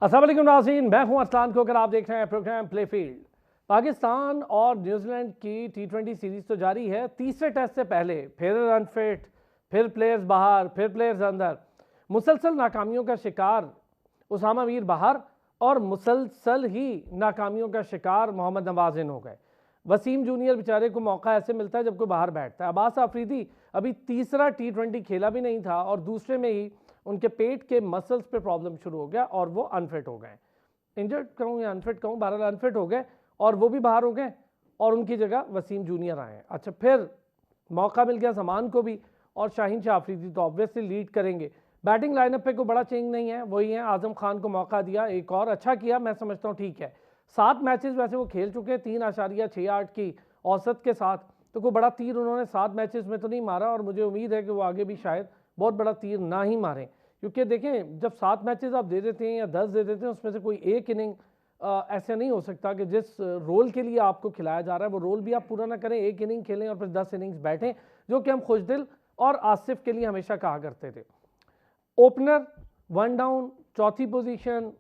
अस्सलाम वालेकुम नाज़रीन, मैं हूं अरसलान खोकर। आप देख रहे हैं प्रोग्राम प्ले फील्ड। पाकिस्तान और न्यूजीलैंड की T20 सीरीज तो जारी है। तीसरे टेस्ट से पहले फिर अनफिट, फिर प्लेयर्स बाहर, फिर प्लेयर्स अंदर, मुसलसल नाकामियों का शिकार उसामा मीर बाहर और मुसलसल ही नाकामियों का शिकार मोहम्मद नवाज़िन हो गए। वसीम जूनियर बेचारे को मौका ऐसे मिलता है जब कोई बाहर बैठता है। अब्बास आफरीदी अभी तीसरा T20 खेला भी नहीं था और दूसरे में ही उनके पेट के मसल्स पे प्रॉब्लम शुरू हो गया और वो अनफिट हो गए। इंजर्ड कहूँ या अनफिट कहूँ, बहरहाल अनफिट हो गए और वो भी बाहर हो गए और उनकी जगह वसीम जूनियर आए। अच्छा, फिर मौका मिल गया समान को भी और शाहीन शाह अफरीदी तो ऑब्वियसली लीड करेंगे। बैटिंग लाइनअप पे कोई बड़ा चेंज नहीं है, वही है। आजम खान को मौका दिया, एक और अच्छा किया, मैं समझता हूँ ठीक है। 7 मैचेस वैसे वो खेल चुके हैं 3.68 की औसत के साथ, तो कोई बड़ा तीर उन्होंने 7 मैचेस में तो नहीं मारा और मुझे उम्मीद है कि वो आगे भी शायद बहुत बड़ा तीर ना ही मारें। क्योंकि देखें, जब 7 मैचेस आप दे देते हैं या 10 दे देते हैं, उसमें से कोई एक इनिंग ऐसे नहीं हो सकता कि जिस रोल के लिए आपको खिलाया जा रहा है वो रोल भी आप पूरा ना करें, एक इनिंग खेलें और फिर 10 इनिंग्स बैठें, जो कि हम खुशदिल और आसिफ के लिए हमेशा कहा करते थे। ओपनर, 1 डाउन, चौथी पोजीशन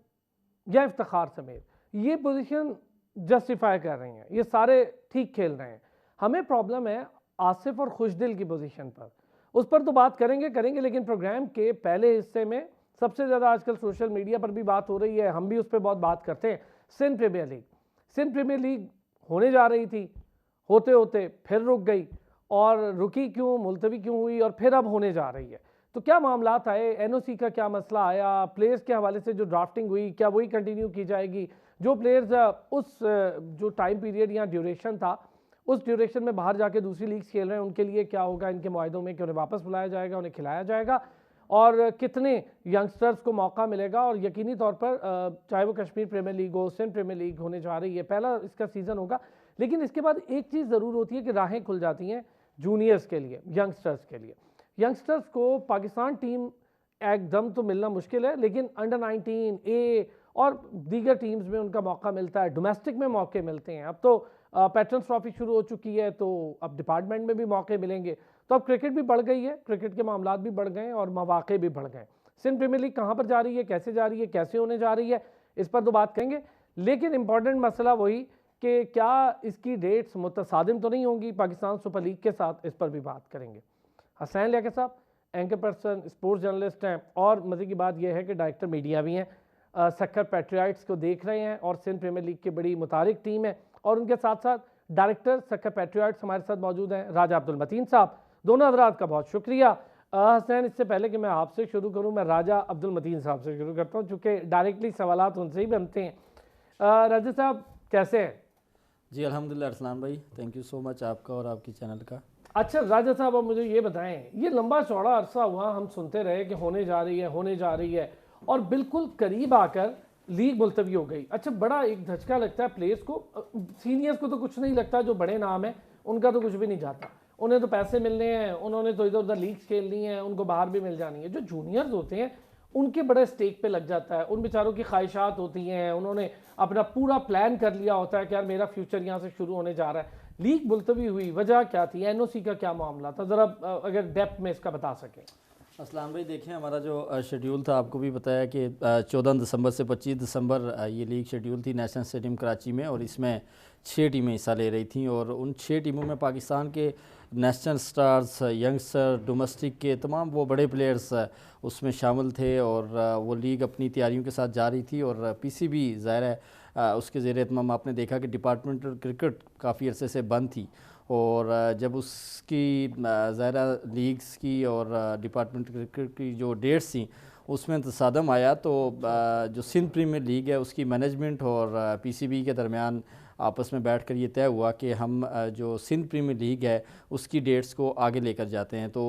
या इफ्तिखार समेत ये पोजीशन जस्टिफाई कर रही हैं, ये सारे ठीक खेल रहे हैं। हमें प्रॉब्लम है आसिफ और खुशदिल की पोजीशन पर, उस पर तो बात करेंगे लेकिन प्रोग्राम के पहले हिस्से में सबसे ज़्यादा आजकल सोशल मीडिया पर भी बात हो रही है, हम भी उस पर बहुत बात करते हैं। Sindh premier league, Sindh premier league होने जा रही थी, होते होते फिर रुक गई और रुकी क्यों, मुलतवी क्यों हुई और फिर अब होने जा रही है। तो क्या मामलात आए, एनओसी का क्या मसला आया, प्लेयर्स के हवाले से जो ड्राफ्टिंग हुई क्या वही कंटिन्यू की जाएगी, जो प्लेयर्स उस जो टाइम पीरियड या ड्यूरेशन था उस ड्यूरेशन में बाहर जाके दूसरी लीग्स खेल रहे हैं उनके लिए क्या होगा इनके मुआहदों में, कि उन्हें वापस बुलाया जाएगा, उन्हें खिलाया जाएगा और कितने यंगस्टर्स को मौका मिलेगा। और यकीनी तौर पर चाहे वो कश्मीर प्रीमियर लीग हो, सिंध प्रीमियर लीग होने जा रही है, पहला इसका सीज़न होगा। लेकिन इसके बाद एक चीज़ ज़रूर होती है कि राहें खुल जाती हैं जूनियर्स के लिए, यंगस्टर्स के लिए। यंगस्टर्स को पाकिस्तान टीम एकदम तो मिलना मुश्किल है, लेकिन अंडर 19 ए और दीगर टीम्स में उनका मौका मिलता है, डोमेस्टिक में मौके मिलते हैं। अब तो पैटर्न्स ट्रॉफी शुरू हो चुकी है तो अब डिपार्टमेंट में भी मौके मिलेंगे, तो अब क्रिकेट भी बढ़ गई है, क्रिकेट के मामलात भी बढ़ गए और मौके भी बढ़ गए। सिंध प्रीमियर लीग कहाँ पर जा रही है, कैसे जा रही है, कैसे होने जा रही है, इस पर तो बात करेंगे। लेकिन इंपॉर्टेंट मसला वही कि क्या इसकी डेट्स मुतसादिम तो नहीं होंगी पाकिस्तान सुपर लीग के साथ, इस पर भी बात करेंगे। हसनैन लियाकत साहब एंकर पर्सन, स्पोर्ट्स जर्नलिस्ट हैं और मज़े की बात यह है कि डायरेक्टर मीडिया भी हैं। सक्कर पैट्रियाट्स को देख रहे हैं और सिंध प्रीमियर लीग की बड़ी मुतारिक टीम है और उनके साथ साथ डायरेक्टर सक्कर पैट्रियाट्स हमारे साथ मौजूद हैं राजा अब्दुल मतीन साहब। दोनों हजरात का बहुत शुक्रिया। हसनैन, इससे पहले कि मैं आपसे शुरू करूं, मैं राजा अब्दुल मतीन साहब से शुरू करता हूं चूँकि डायरेक्टली सवालात उनसे ही बनते हैं। राजा साहब कैसे हैं? जी अल्हम्दुलिल्लाह अरसलान भाई, थैंक यू सो मच आपका और आपकी चैनल का। अच्छा राजा साहब, अब मुझे ये बताएं, ये लंबा चौड़ा अरसा हुआ हम सुनते रहे कि होने जा रही है, होने जा रही है और बिल्कुल करीब आकर लीग मुलतवी हो गई। अच्छा, बड़ा एक धचका लगता है प्लेयर्स को, सीनियर्स को तो कुछ नहीं लगता, जो बड़े नाम है उनका तो कुछ भी नहीं जाता, उन्हें तो पैसे मिलने हैं, उन्होंने तो इधर उधर लीग्स खेलनी है, उनको बाहर भी मिल जानी है। जो जूनियर्स होते हैं उनके बड़े स्टेक पे लग जाता है, उन बेचारों की ख्वाहिशात होती हैं, उन्होंने अपना पूरा प्लान कर लिया होता है कि यार मेरा फ्यूचर यहाँ से शुरू होने जा रहा है। लीग मुलतवी हुई, वजह क्या थी, एनओसी का क्या मामला था, ज़रा अगर डेप्थ में इसका बता सकें। असलाम भाई, देखें हमारा जो शेड्यूल था आपको भी बताया कि 14 दिसंबर से 25 दिसंबर ये लीग शेड्यूल थी नेशनल स्टेडियम कराची में और इसमें 6 टीमें हिस्सा ले रही थीं और उन 6 टीमों में पाकिस्तान के नेशनल स्टार्स, यंगस्टर, डोमेस्टिक के तमाम वो बड़े प्लेयर्स उसमें शामिल थे और वो लीग अपनी तैयारियों के साथ जा रही थी। और पीसीबी ज़ाहिर है उसके ज़ेर एहतमाम आपने देखा कि डिपार्टमेंटल क्रिकेट काफ़ी अरसे से बंद थी और जब उसकी ज़ाहिरा लीग्स की और डिपार्टमेंट क्रिकेट की जो डेट्स थी उसमें तसादम आया, तो जो सिंध प्रीमियर लीग है उसकी मैनेजमेंट और पीसीबी के दरमियान आपस में बैठकर ये तय हुआ कि हम जो सिंध प्रीमियर लीग है उसकी डेट्स को आगे लेकर जाते हैं। तो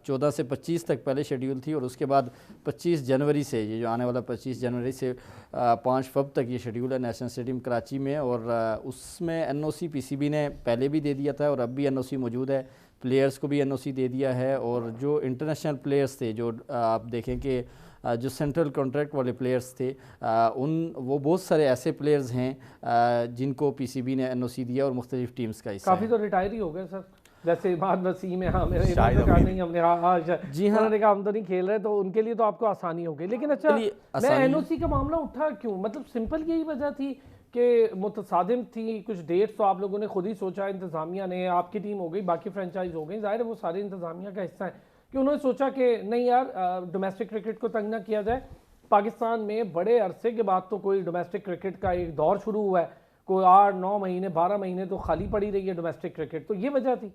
14 से 25 तक पहले शेड्यूल थी और उसके बाद 25 जनवरी से, ये जो आने वाला 25 जनवरी से 5 फरवरी तक ये शेड्यूल है नेशनल स्टेडियम कराची में। और उसमें एनओसी पीसीबी ने पहले भी दे दिया था और अब भी एनओसी मौजूद है, प्लेयर्स को भी एनओसी दे दिया है। और जो इंटरनेशनल प्लेयर्स थे, जो आप देखें कि जो सेंट्रल कॉन्ट्रैक्ट वाले प्लेयर्स थे वो बहुत सारे ऐसे प्लेयर्स हैं जिनको पीसीबी ने एनओसी दिया और मुख्तलिफ टीम्स का हिस्सा काफ़ी तो रिटायर ही हो गए सर। जैसे इमाद वसीम है, हाँ मेरे शाहिद इधर का अमीर। नहीं, हमने हाँ जी हाँ। उन्होंने कहा हम तो नहीं खेल रहे, तो उनके लिए तो आपको आसानी हो गई। लेकिन अच्छा, चलिए, मैं आसानी- एनओसी का मामला उठा क्यों, मतलब सिंपल यही वजह थी कि मुतसादिम थी कुछ डेट्स, तो आप लोगों ने खुद ही सोचा, इंतजामिया ने, आपकी टीम हो गई, बाकी फ्रेंचाइज हो गई, जाहिर है वो सारे इंतजामिया का हिस्सा है कि उन्होंने सोचा कि नहीं यार डोमेस्टिक क्रिकेट को तंग ना किया जाए। पाकिस्तान में बड़े अरसे के बाद तो कोई डोमेस्टिक क्रिकेट का एक दौर शुरू हुआ है, कोई 8-9 महीने 12 महीने तो खाली पड़ी रही है डोमेस्टिक क्रिकेट, तो ये वजह थी।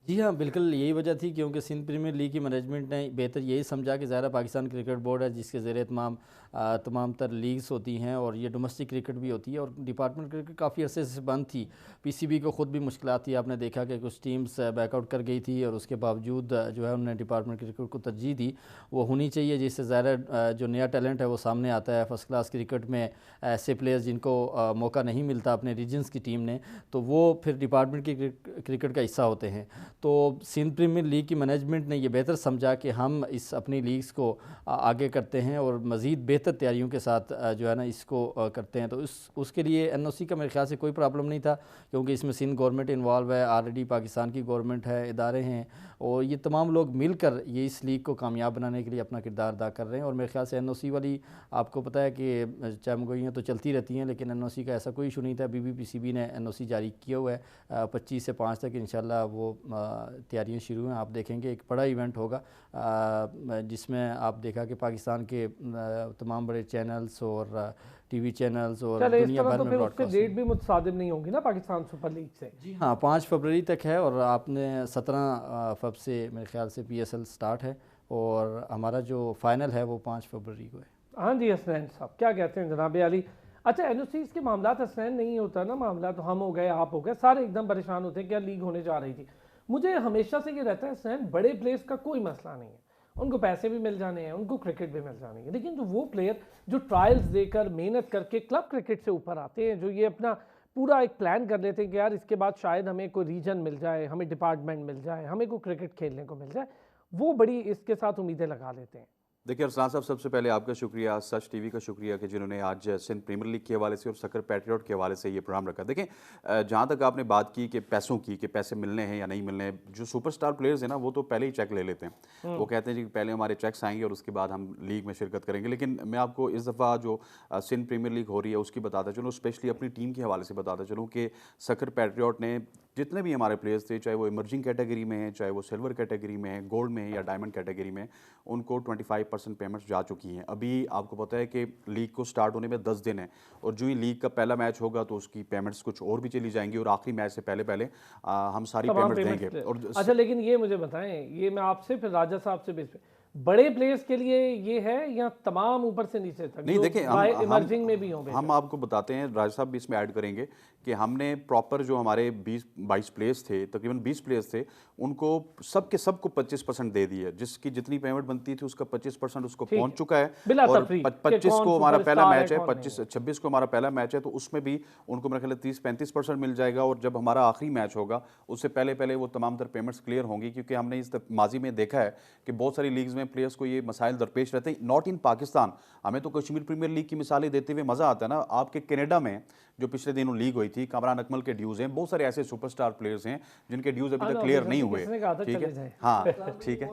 जी हाँ, बिल्कुल यही वजह थी, क्योंकि सिंध प्रीमियर लीग की मैनेजमेंट ने बेहतर यही समझा कि ज़ाहिर पाकिस्तान क्रिकेट बोर्ड है जिसके ज़रिए तमाम तर लीग्स होती हैं और ये डोमेस्टिक क्रिकेट भी होती है, और डिपार्टमेंट क्रिकेट काफ़ी अरसे से बंद थी। पीसीबी को ख़ुद भी मुश्किलात थी, आपने देखा कि कुछ टीम्स बैकआउट कर गई थी और उसके बावजूद जो है उन्होंने डिपार्टमेंट क्रिकेट को तरजीह दी। वो होनी चाहिए जिससे ज़ाहिर जो नया टैलेंट है वो सामने आता है। फर्स्ट क्लास क्रिकेट में ऐसे प्लेयर्स जिनको मौका नहीं मिलता अपने रीजन्स की टीम ने, तो वो फिर डिपार्टमेंट की क्रिकेट का हिस्सा होते हैं। तो सिंध प्रीमियर लीग की मैनेजमेंट ने ये बेहतर समझा कि हम इस अपनी लीग्स को आगे करते हैं और मज़ीद बेहतर तैयारियों के साथ जो है ना इसको करते हैं। तो उसके लिए एनओसी का मेरे ख्याल से कोई प्रॉब्लम नहीं था, क्योंकि इसमें सिंध गवर्नमेंट इन्वॉल्व है, ऑलरेडी पाकिस्तान की गवर्नमेंट है, इदारे हैं, और ये तमाम लोग मिलकर ये इस लीग को कामयाब बनाने के लिए अपना किरदार अदा कर रहे हैं। और मेरे ख्याल से एनओसी वाली, आपको पता है कि चमगोइयाँ तो चलती रहती हैं, लेकिन एनओसी का ऐसा कोई इशू नहीं था। बीबीपीसीबी ने एनओसी जारी किया हुआ है, 25 से 5 तक इंशाल्लाह वो तैयारियां शुरू हैं। आप देखेंगे एक बड़ा इवेंट होगा जिसमें आप देखा कि पाकिस्तान के तमाम बड़े चैनल्स और टीवी चैनल्स और चले इस दुनिया तरह भर तो में फिर उससे ब्रॉडकास्ट। डेट भी मुतसादिम नहीं होगी ना पाकिस्तान सुपर लीग से। जी हाँ, 5 फरवरी तक है और आपने 17 फरवरी से मेरे ख्याल से पीएसएल स्टार्ट है और हमारा जो फाइनल है वो 5 फरवरी को है। हाँ जी हसनैन साहब, क्या कहते हैं जनाब अली। अच्छा, एनओसीज के मामला हसनैन नहीं होता ना मामला, तो हम हो गए, आप हो गए, सारे एकदम परेशान होते हैं क्या लीग होने जा रही थी। मुझे हमेशा से ये रहता है हसनैन, बड़े प्लेयर्स का कोई मसला नहीं है, उनको पैसे भी मिल जाने हैं, उनको क्रिकेट भी मिल जानी है, लेकिन जो वो प्लेयर जो ट्रायल्स देकर मेहनत करके क्लब क्रिकेट से ऊपर आते हैं, जो ये अपना पूरा एक प्लान कर लेते हैं कि यार इसके बाद शायद हमें कोई रीजन मिल जाए, हमें डिपार्टमेंट मिल जाए, हमें कोई क्रिकेट खेलने को मिल जाए, वो बड़ी इसके साथ उम्मीदें लगा लेते हैं। देखिए अरसलान साहब, सबसे पहले आपका शुक्रिया, सच टीवी का शुक्रिया कि जिन्होंने आज सिंध प्रीमियर लीग के हवाले से और सकर पैट्रियट के हवाले से ये प्रोग्राम रखा। देखें, जहाँ तक आपने बात की कि पैसों की, कि पैसे मिलने हैं या नहीं मिलने हैं, जो सुपरस्टार प्लेयर्स हैं ना वो तो पहले ही चेक ले लेते हैं। वो कहते हैं जी पहले हमारे चेक्स आएंगे और उसके बाद हम लीग में शिरकत करेंगे। लेकिन मैं आपको इस दफ़ा जो सिंध प्रीमियर लीग हो रही है उसकी बताता चलूँ, स्पेशली अपनी टीम के हवाले से बताता चलूँ कि सकर पैट्रियट ने जितने भी हमारे प्लेयर्स थे, चाहे वो इमर्जिंग कैटेगरी में हैं, चाहे वो सिल्वर कैटेगरी में है, गोल्ड में है या डायमंड कैटेगरी में, उनको 25% पेमेंट्स जा चुकी हैं। अभी आपको पता है कि लीग को स्टार्ट होने में 10 दिन है और जो ही लीग का पहला मैच होगा तो उसकी पेमेंट्स कुछ और भी चली जाएंगी और आखिरी मैच से पहले पहले हम सारी पेमेंट्स देंगे। और अच्छा, लेकिन ये मुझे बताएं, ये मैं आपसे फिर राजा साहब से बड़े प्लेयर्स के लिए ये है या तमाम ऊपर से नीचे तक? नहीं, देखिए इमर्जिंग में भी होंगे। हम आपको बताते हैं, राज साहब भी इसमें ऐड करेंगे कि हमने प्रॉपर जो हमारे 20-22 प्लेयर्स थे, तकरीबन 20 प्लेयर्स थे, उनको सबको 25% दे दी है। जिसकी जितनी पेमेंट बनती थी उसका 25% उसको पहुंच चुका है। और 25 को हमारा पहला मैच है, 26 को हमारा पहला मैच है, तो उसमें भी उनको मेरे ख्याल 30-35% मिल जाएगा। और जब हमारा आखिरी मैच होगा उससे पहले पहले वो तमाम तर पेमेंट्स क्लियर होंगी, क्योंकि हमने इस माजी में देखा है कि बहुत सारी लीग्स में प्लेयर्स को ये मसाइल दरपेश रहते हैं। नॉट इन पाकिस्तान, हमें तो कश्मीर प्रीमियर लीग की मिसालें देते हुए मज़ा आता है ना। आपके कनाडा में जो पिछले दिनों लीग हुई थी, कामरान अकमल के ड्यूज़ हैं, बहुत सारे ऐसे सुपरस्टार प्लेयर्स हैं जिनके ड्यूज़ अभी तक क्लियर नहीं हुए। ठीक है, हाँ ठीक है,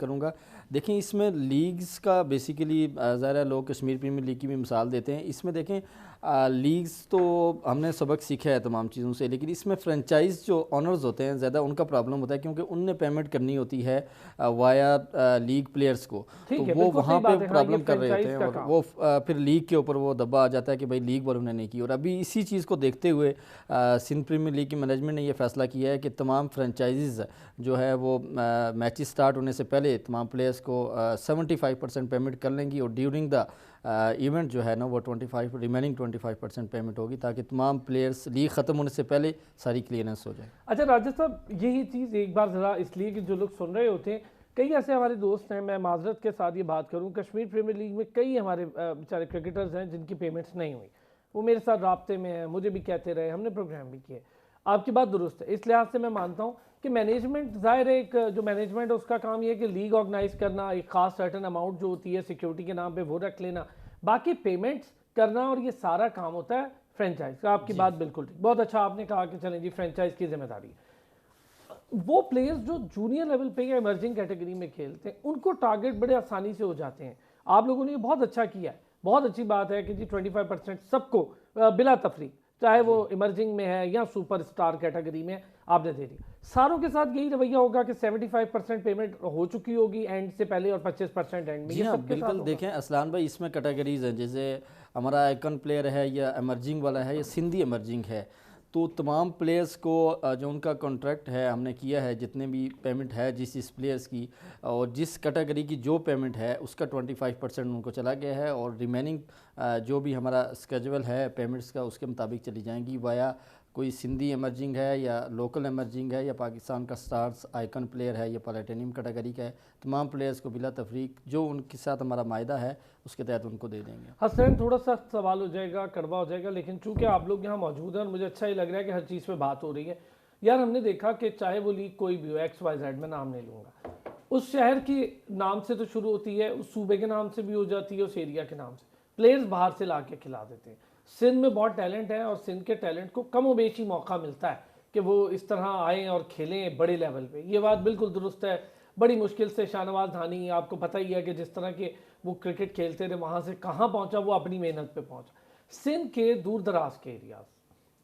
करूँगा। देखें, इसमें लीग्स का बेसिकली ज़ाहिर है लोग कश्मीर प्रीमियर लीग की भी मिसाल देते हैं। इसमें देखें लीग्स तो हमने सबक सीखा है तमाम चीज़ों से, लेकिन इसमें फ्रेंचाइज जो ऑनर्स होते हैं ज़्यादा उनका प्रॉब्लम होता है, क्योंकि उनने पेमेंट करनी होती है वाया लीग प्लेयर्स को, तो वो वहाँ पे प्रॉब्लम कर रहे होते हैं और वो फिर लीग के ऊपर वो दबा आ जाता है कि भाई लीग वालों ने नहीं की। और अभी इसी चीज़ को देखते हुए सिंध प्रीमियर लीग की मैनेजमेंट ने यह फैसला किया है कि तमाम फ्रेंचाइजीज़ जो है वो मैचेस स्टार्ट होने से पहले तमाम प्लेयर्स को 75% पेमेंट कर लेंगी और ड्यूरिंग द इवेंट जो है ना वो 25% पेमेंट होगी, ताकि तमाम प्लेयर्स लीग ख़त्म होने से पहले सारी क्लियरेंस हो जाए। अच्छा राजा साहब, यही चीज़ एक बार ज़रा इसलिए कि जो लोग सुन रहे होते हैं, कई ऐसे हमारे दोस्त हैं, मैं माजरत के साथ ये बात करूं, कश्मीर प्रीमियर लीग में कई हमारे बेचारे क्रिकेटर्स हैं जिनकी पेमेंट्स नहीं हुई, वो मेरे साथ राब्ते में हैं, मुझे भी कहते रहे, हमने प्रोग्राम भी किए। आपकी बात दुरुस्त है, इस लिहाज से मैं मानता हूँ कि मैनेजमेंट, ज़ाहिर है एक जो मैनेजमेंट है उसका काम ये है कि लीग ऑर्गेनाइज करना, एक खास सर्टन अमाउंट जो होती है सिक्योरिटी के नाम पे वो रख लेना, बाकी पेमेंट्स करना, और ये सारा काम होता है फ्रेंचाइज का। आपकी बात बिल्कुल ठीक, बहुत अच्छा आपने कहा कि चलें जी फ्रेंचाइज की जिम्मेदारी। वो प्लेयर्स जो जूनियर लेवल पे या इमर्जिंग कैटेगरी में खेलते हैं उनको टारगेट बड़े आसानी से हो जाते हैं। आप लोगों ने ये बहुत अच्छा किया है, बहुत अच्छी बात है कि जी 25% सबको बिला तफरीक, चाहे वो इमर्जिंग में है या सुपर स्टार कैटेगरी में, आपने दे दिया। सारों के साथ यही रवैया होगा कि 75% पेमेंट हो चुकी होगी एंड से पहले और 25% एंड में। जी हाँ, बिल्कुल। देखें असलान भाई, इसमें कैटेगरीज हैं, जैसे हमारा आइकन प्लेयर है या इमर्जिंग वाला है या सिंधी इमर्जिंग है, तो तमाम प्लेयर्स को जो उनका कॉन्ट्रैक्ट है हमने किया है, जितने भी पेमेंट है जिस प्लेयर्स की और जिस कैटेगरी की जो पेमेंट है उसका 25% उनको चला गया है, और रिमेनिंग जो भी हमारा स्केजुअल है पेमेंट्स का उसके मुताबिक चली जाएंगी वाया कोई सिंधी इमर्जिंग है या लोकल इमर्जिंग है या पाकिस्तान का स्टार्स आइकन प्लेयर है या प्लेटिनम कैटेगरी का है। तमाम प्लेयर्स को बिला तफरीक जो उनके साथ हमारा मायदा है उसके तहत उनको दे देंगे। हसन, थोड़ा सा सवाल हो जाएगा, कड़वा हो जाएगा, लेकिन चूंकि आप लोग यहाँ मौजूद हैं और मुझे अच्छा ही लग रहा है कि हर चीज़ पे बात हो रही है। यार हमने देखा कि चाहे वो लीग कोई भी हो, XYZ में नाम नहीं लूँगा, उस शहर के नाम से तो शुरू होती है, उस सूबे के नाम से भी हो जाती है, उस एरिया के नाम से। प्लेयर्स बाहर से ला के खिला देते हैं। सिंध में बहुत टैलेंट है और सिंध के टैलेंट को कम बेशी मौका मिलता है कि वो इस तरह आएँ और खेलें बड़े लेवल पे। ये बात बिल्कुल दुरुस्त है। बड़ी मुश्किल से शाहनवाज धानी, आपको पता ही है कि जिस तरह के वो क्रिकेट खेलते थे वहाँ से कहाँ पहुँचा, वो अपनी मेहनत पे पहुँचा। सिंध के दूर दराज के एरियाज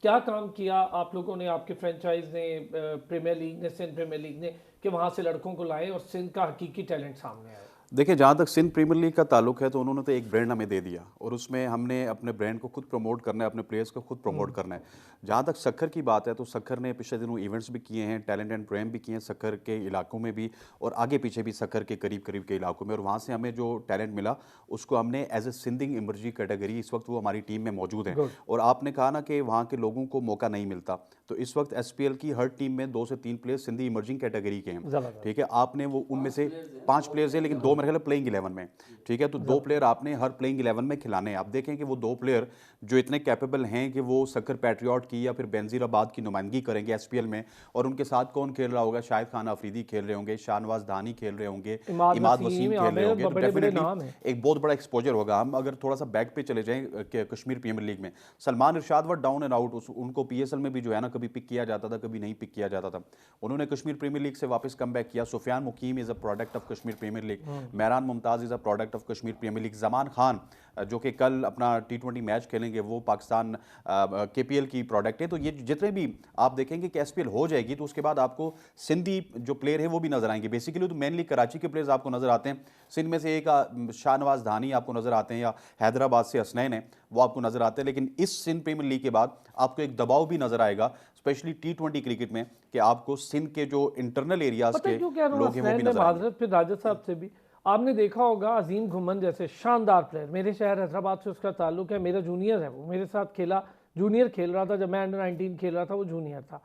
क्या काम किया आप लोगों ने, आपके फ्रेंचाइज ने, प्रीमियर लीग ने, सिंध प्रीमियर लीग ने, कि वहाँ से लड़कों को लाए और सिंध का हकीकी टैलेंट सामने आया। देखिए, जहाँ तक सिंध प्रीमियर लीग का ताल्लुक है तो उन्होंने तो एक ब्रांड हमें दे दिया और उसमें हमने अपने ब्रांड को खुद प्रमोट करना है, अपने प्लेयर्स को खुद प्रमोट करना है। जहाँ तक सक्खर की बात है तो सक्खर ने पिछले दिनों इवेंट्स भी किए हैं, टैलेंट एंड प्रोग्राम भी किए हैं सक्खर के इलाकों में भी और आगे पीछे भी सक्खर के करीब करीब के इलाकों में, और वहाँ से हमें जो टैलेंट मिला उसको हमने एज ए सिंधिंग इमर्जिंग कैटेगरी, इस वक्त वो हमारी टीम में मौजूद है। और आपने कहा ना कि वहाँ के लोगों को मौका नहीं मिलता, तो इस वक्त SPL की हर टीम में 2 से 3 प्लेयर्स सिंधी इमर्जिंग कैटेगरी के हैं। ठीक है, आपने वो उनमें से 5 प्लेयर्स हैं लेकिन 2 मेरे ख्याल प्लेइंग 11 में। ठीक है, तो 2 प्लेयर आपने हर प्लेइंग 11 में खिलाने हैं। आप देखें कि वो 2 प्लेयर जो इतने कैपेबल हैं कि वो सक्खर पैट्रियट की या फिर बेनजीराबाद की नुमाइंदगी करेंगे SPL में, और उनके साथ कौन खेल रहा होगा, शाहिद खान अफरीदी खेल रहे होंगे, शाहनवाज धानी खेल रहे होंगे, इमाद वसीम खेल रहे होंगे, तो डेफिनेटली एक बहुत बड़ा एक्सपोजर होगा। हम अगर थोड़ा सा बैक पे चले जाएं कश्मीर प्रीमियर लीग में, सलमान इरशाद वर डाउन एंड आउट, उनको PSL में भी जो है ना कभी पिक किया जाता था कभी नहीं पिक किया जाता था। उन्होंने कश्मीर प्रीमियर लीग से वापस कम बैक किया। Sufiyan Muqeem is a product of Kashmir premier league, Mehran Mumtaz is a product of Kashmir premier league, Zaman Khan जो कि कल अपना T20 मैच खेलेंगे वो पाकिस्तान KPL की प्रोडक्ट है। तो ये जितने भी आप देखेंगे कि SPL हो जाएगी तो उसके बाद आपको सिंधी जो प्लेयर है वो भी नजर आएंगे। बेसिकली तो मेनली कराची के प्लेयर्स आपको नजर आते हैं, सिंध में से एक शाहनवाज धानी आपको नजर आते हैं या हैदराबाद से हसनैन है वो आपको नजर आते हैं। लेकिन इस सिंध प्रीमियर लीग के बाद आपको एक दबाव भी नजर आएगा स्पेशली T20 क्रिकेट में कि आपको सिंध के जो इंटरनल एरियाज के लोग हैं वो भी नजर आएंगे। फिर राजा साहब से भी आपने देखा होगा, अजीम घुमन जैसे शानदार प्लेयर, मेरे शहर हैदराबाद से उसका ताल्लुक है, मेरा जूनियर है, वो मेरे साथ खेला, जूनियर खेल रहा था, जब मैं अंडर 19 खेल रहा था वो जूनियर था।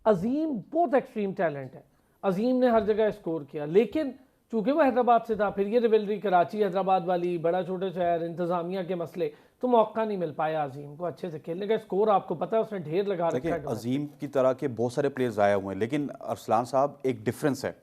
अजीम बहुत एक्सट्रीम टैलेंट है, अजीम ने हर जगह स्कोर किया, लेकिन चूंकि वो हैदराबाद से था, फिर ये रिवलरी कराची हैदराबाद वाली, बड़ा छोटे शहर, इंतजामिया के मसले, तो मौका नहीं मिल पाया अजीम को अच्छे से खेलने का। स्कोर आपको पता है उसने ढेर लगा रखा है। अजीम की तरह के बहुत सारे प्लेयर्स आए हुए हैं, लेकिन अरसलान साहब एक डिफरेंस है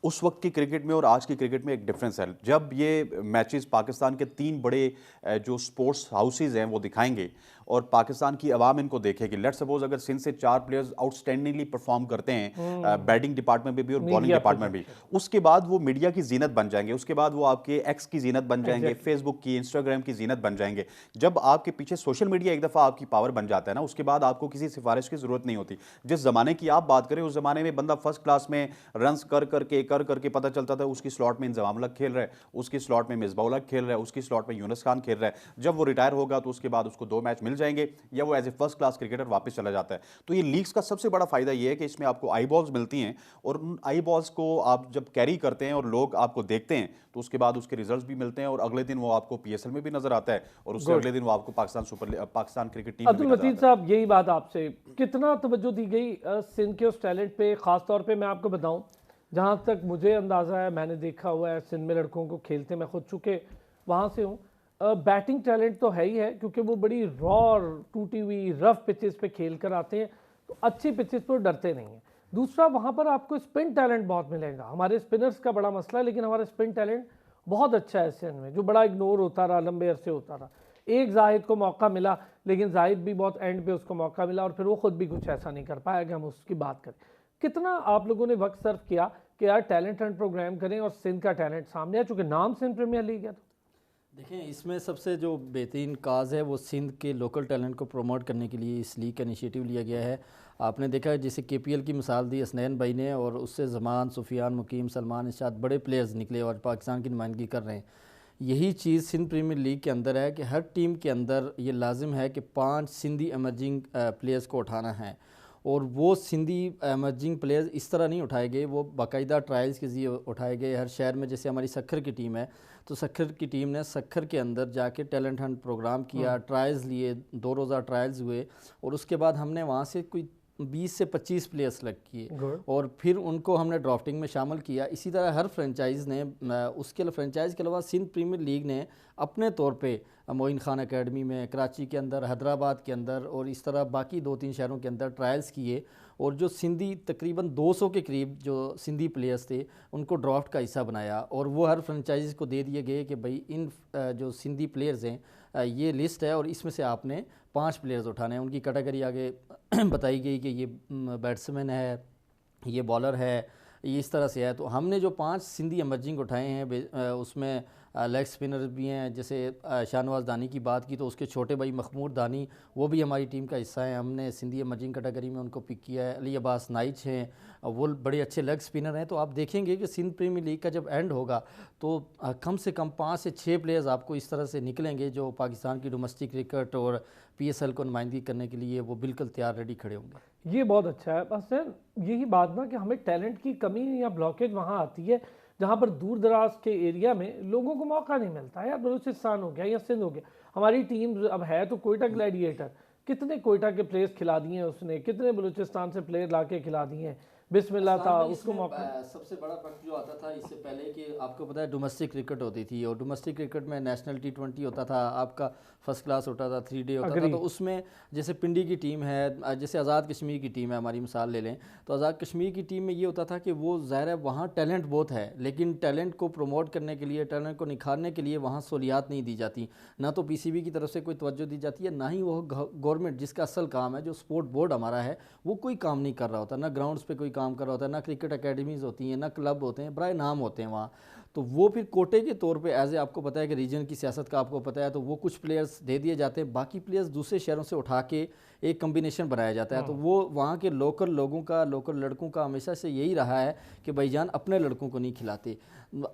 उस वक्त की क्रिकेट में और आज की क्रिकेट में। एक डिफरेंस है, जब ये मैचेस पाकिस्तान के 3 बड़े जो स्पोर्ट्स हाउसेज हैं वो दिखाएंगे और पाकिस्तान की आवाम इनको देखेगी। लेट सपोज अगर सिंध से 4 प्लेयर्स आउटस्टैंडिंगली परफॉर्म करते हैं बैटिंग डिपार्टमेंट में भी और बॉलिंग डिपार्टमेंट में भी, उसके बाद वो मीडिया की जीनत बन जाएंगे, उसके बाद वो आपके X की जीनत बन जाएंगे, फेसबुक की, इंस्टाग्राम की जीनत बन जाएंगे। जब आपके पीछे सोशल मीडिया एक दफ़ा आपकी पावर बन जाता है ना, उसके बाद आपको किसी सिफारिश की जरूरत नहीं होती। जिस जमाने की आप बात करें उस जमाने में बंदा फर्स्ट क्लास में रन्स कर करके पता चलता था उसकी स्लॉट में इंजमाम उल हक खेल रहा है, उसकी स्लॉट में मिसबाह उल हक खेल रहा है, उसकी स्लॉट में यूनुस खान खेल रहा है। जब वो रिटायर होगा तो उसके बाद उसको 2 मैच मिल जाएंगे या वो as a first class cricketer वापस चला जाता है। तो ये लीग्स का सबसे बड़ा फायदा ये है कि इसमें आपको आई बॉल्स मिलती हैं और उन आई बॉल्स को आप जब कैरी करते हैं और लोग आपको देखते हैं तो उसके बाद उसके रिजल्ट्स भी मिलते हैं और अगले दिन वो आपको PSL में भी नजर आता है और उससे अगले दिन वो आपको पाकिस्तान क्रिकेट टीम में भी नजर आता है। अब्दुल मजीद साहब, यही बात आपसे कितना तवज्जो दी गई सिंध के उस टैलेंट पे? खास तौर पे मैं आपको बताऊं, जहाँ तक मुझे अंदाज़ा है, मैंने देखा हुआ है सिंध में लड़कों को खेलते, मैं खुद चुके वहाँ से हूँ, बैटिंग टैलेंट तो है ही है क्योंकि वो बड़ी रॉ और टूटी हुई रफ पिचेस पे खेल कर आते हैं, तो अच्छी पिचेस पर डरते नहीं हैं। दूसरा, वहाँ पर आपको स्पिन टैलेंट बहुत मिलेगा। हमारे स्पिनर्स का बड़ा मसला है, लेकिन हमारा स्पिन टैलेंट बहुत अच्छा है सिंध में, जो बड़ा इग्नोर होता रहा, लंबे अरसे होता रहा। एक जाहिद को मौका मिला, लेकिन जाहिद भी बहुत एंड पे उसको मौका मिला और फिर वो खुद भी कुछ ऐसा नहीं कर पाया कि हम उसकी बात करें। कितना आप लोगों ने वक्त सर्व किया कि यार टैलेंट हंट प्रोग्राम करें और सिंध का टैलेंट सामने आए, चूंकि नाम सिंध प्रीमियर लीग है? तो देखें, इसमें सबसे जो बेहतरीन काज है वो सिंध के लोकल टैलेंट को प्रमोट करने के लिए इस लीग का इनिशिएटिव लिया गया है। आपने देखा है जैसे केपीएल की मिसाल दी हसनैन भाई ने, और उससे ज़मान, सुफियान, मुकीम, सलमान, इरशाद बड़े प्लेयर्स निकले और पाकिस्तान की नुमाइंदगी कर रहे हैं। यही चीज़ सिंध प्रीमियर लीग के अंदर है कि हर टीम के अंदर ये लाजिम है कि 5 सिंधी एमर्जिंग प्लेयर्स को उठाना है, और वो सिंधी एमर्जिंग प्लेयर्स इस तरह नहीं उठाए गए, वो बाकायदा ट्रायल्स के ज़रिए उठाए गए। हर शहर में जैसे हमारी सखर की टीम है, तो सखर की टीम ने सखर के अंदर जाके टैलेंट हंट प्रोग्राम किया, ट्रायल्स लिए, 2 रोज़ा ट्रायल्स हुए, और उसके बाद हमने वहाँ से कोई 20 से 25 प्लेयर सेलेक्ट किए और फिर उनको हमने ड्राफ्टिंग में शामिल किया। इसी तरह हर फ्रेंचाइज़ ने उसके फ्रेंचाइज़ के अलावा सिंध प्रीमियर लीग ने अपने तौर पे मोइन खान एकेडमी में, कराची के अंदर, हैदराबाद के अंदर, और इस तरह बाकी 2-3 शहरों के अंदर ट्रायल्स किए, और जो सिंधी तकरीबन 200 के करीब जो सिंधी प्लेयर्स थे उनको ड्राफ्ट का हिस्सा बनाया, और वो हर फ्रेंचाइज़ को दे दिए गए कि भाई इन जो सिंधी प्लेयर्स हैं ये लिस्ट है और इसमें से आपने 5 प्लेयर्स उठाने हैं। उनकी कैटेगरी आगे बताई गई कि ये बैट्समैन है, ये बॉलर है, ये इस तरह से है। तो हमने जो 5 सिंधी एमर्जिंग उठाए हैं उसमें लेग स्पिनर भी हैं, जैसे शाहनवाज दानी की बात की तो उसके छोटे भाई मखमूद दानी वो भी हमारी टीम का हिस्सा है, हमने सिंधी एमर्जिंग कैटेगरी में उनको पिक किया है। अली अब्बास नाइच हैं, वो बड़े अच्छे लेग स्पिनर हैं। तो आप देखेंगे कि सिंध प्रीमियर लीग का जब एंड होगा तो कम से कम 5 से 6 प्लेयर्स आपको इस तरह से निकलेंगे जो पाकिस्तान की डोमेस्टिक क्रिकेट और PSL को नुमाइंदगी करने के लिए वो बिल्कुल तैयार रेडी खड़े होंगे। ये बहुत अच्छा है। बस सर यही बात ना कि हमें टैलेंट की कमी या ब्लॉकेज वहाँ आती है जहाँ पर दूर दराज के एरिया में लोगों को मौका नहीं मिलता है। या बलूचिस्तान हो गया या सिंध हो गया, हमारी टीम अब है तो कोयटा ग्लैडिएटर, कितने कोयटा के प्लेयर्स खिला दिए हैं उसने, कितने बलूचिस्तान से प्लेयर ला के खिला दिए हैं। बिस्मिल्लाह था उसको मौका। सबसे बड़ा फर्क जो आता था इससे पहले कि आपको पता है डोमेस्टिक क्रिकेट होती थी, और डोमेस्टिक क्रिकेट में नेशनल T20 होता था, आपका फर्स्ट क्लास होता था, 3 डे होता था। तो उसमें जैसे पिंडी की टीम है, जैसे आज़ाद कश्मीर की टीम है, हमारी मिसाल ले लें तो आज़ाद कश्मीर की टीम में ये होता था कि वो ज़ाहिर है वहाँ टैलेंट बहुत है, लेकिन टैलेंट को प्रमोट करने के लिए, टैलेंट को निखारने के लिए वहाँ सहूलियात नहीं दी जाती, ना तो PCB की तरफ से कोई तवज्जो दी जाती है, ना ही वो गवर्नमेंट जिसका असल काम है, जो स्पोर्ट बोर्ड हमारा है, वो कोई काम नहीं कर रहा होता, ना ग्राउंड्स पे कोई काम कर रहा होता है, ना क्रिकेट अकेडमीज़ होती हैं, ना क्लब होते हैं, बड़े नाम होते हैं वहाँ। तो वो फिर कोटे के तौर पे एज ए, आपको पता है कि रीजन की सियासत का आपको पता है, तो वो कुछ प्लेयर्स दे दिए जाते हैं, बाकी प्लेयर्स दूसरे शहरों से उठा के एक कम्बिनेशन बनाया जाता है। तो वो वहाँ के लोकल लोगों का, लोकल लड़कों का हमेशा से यही रहा है कि भाईजान अपने लड़कों को नहीं खिलाते।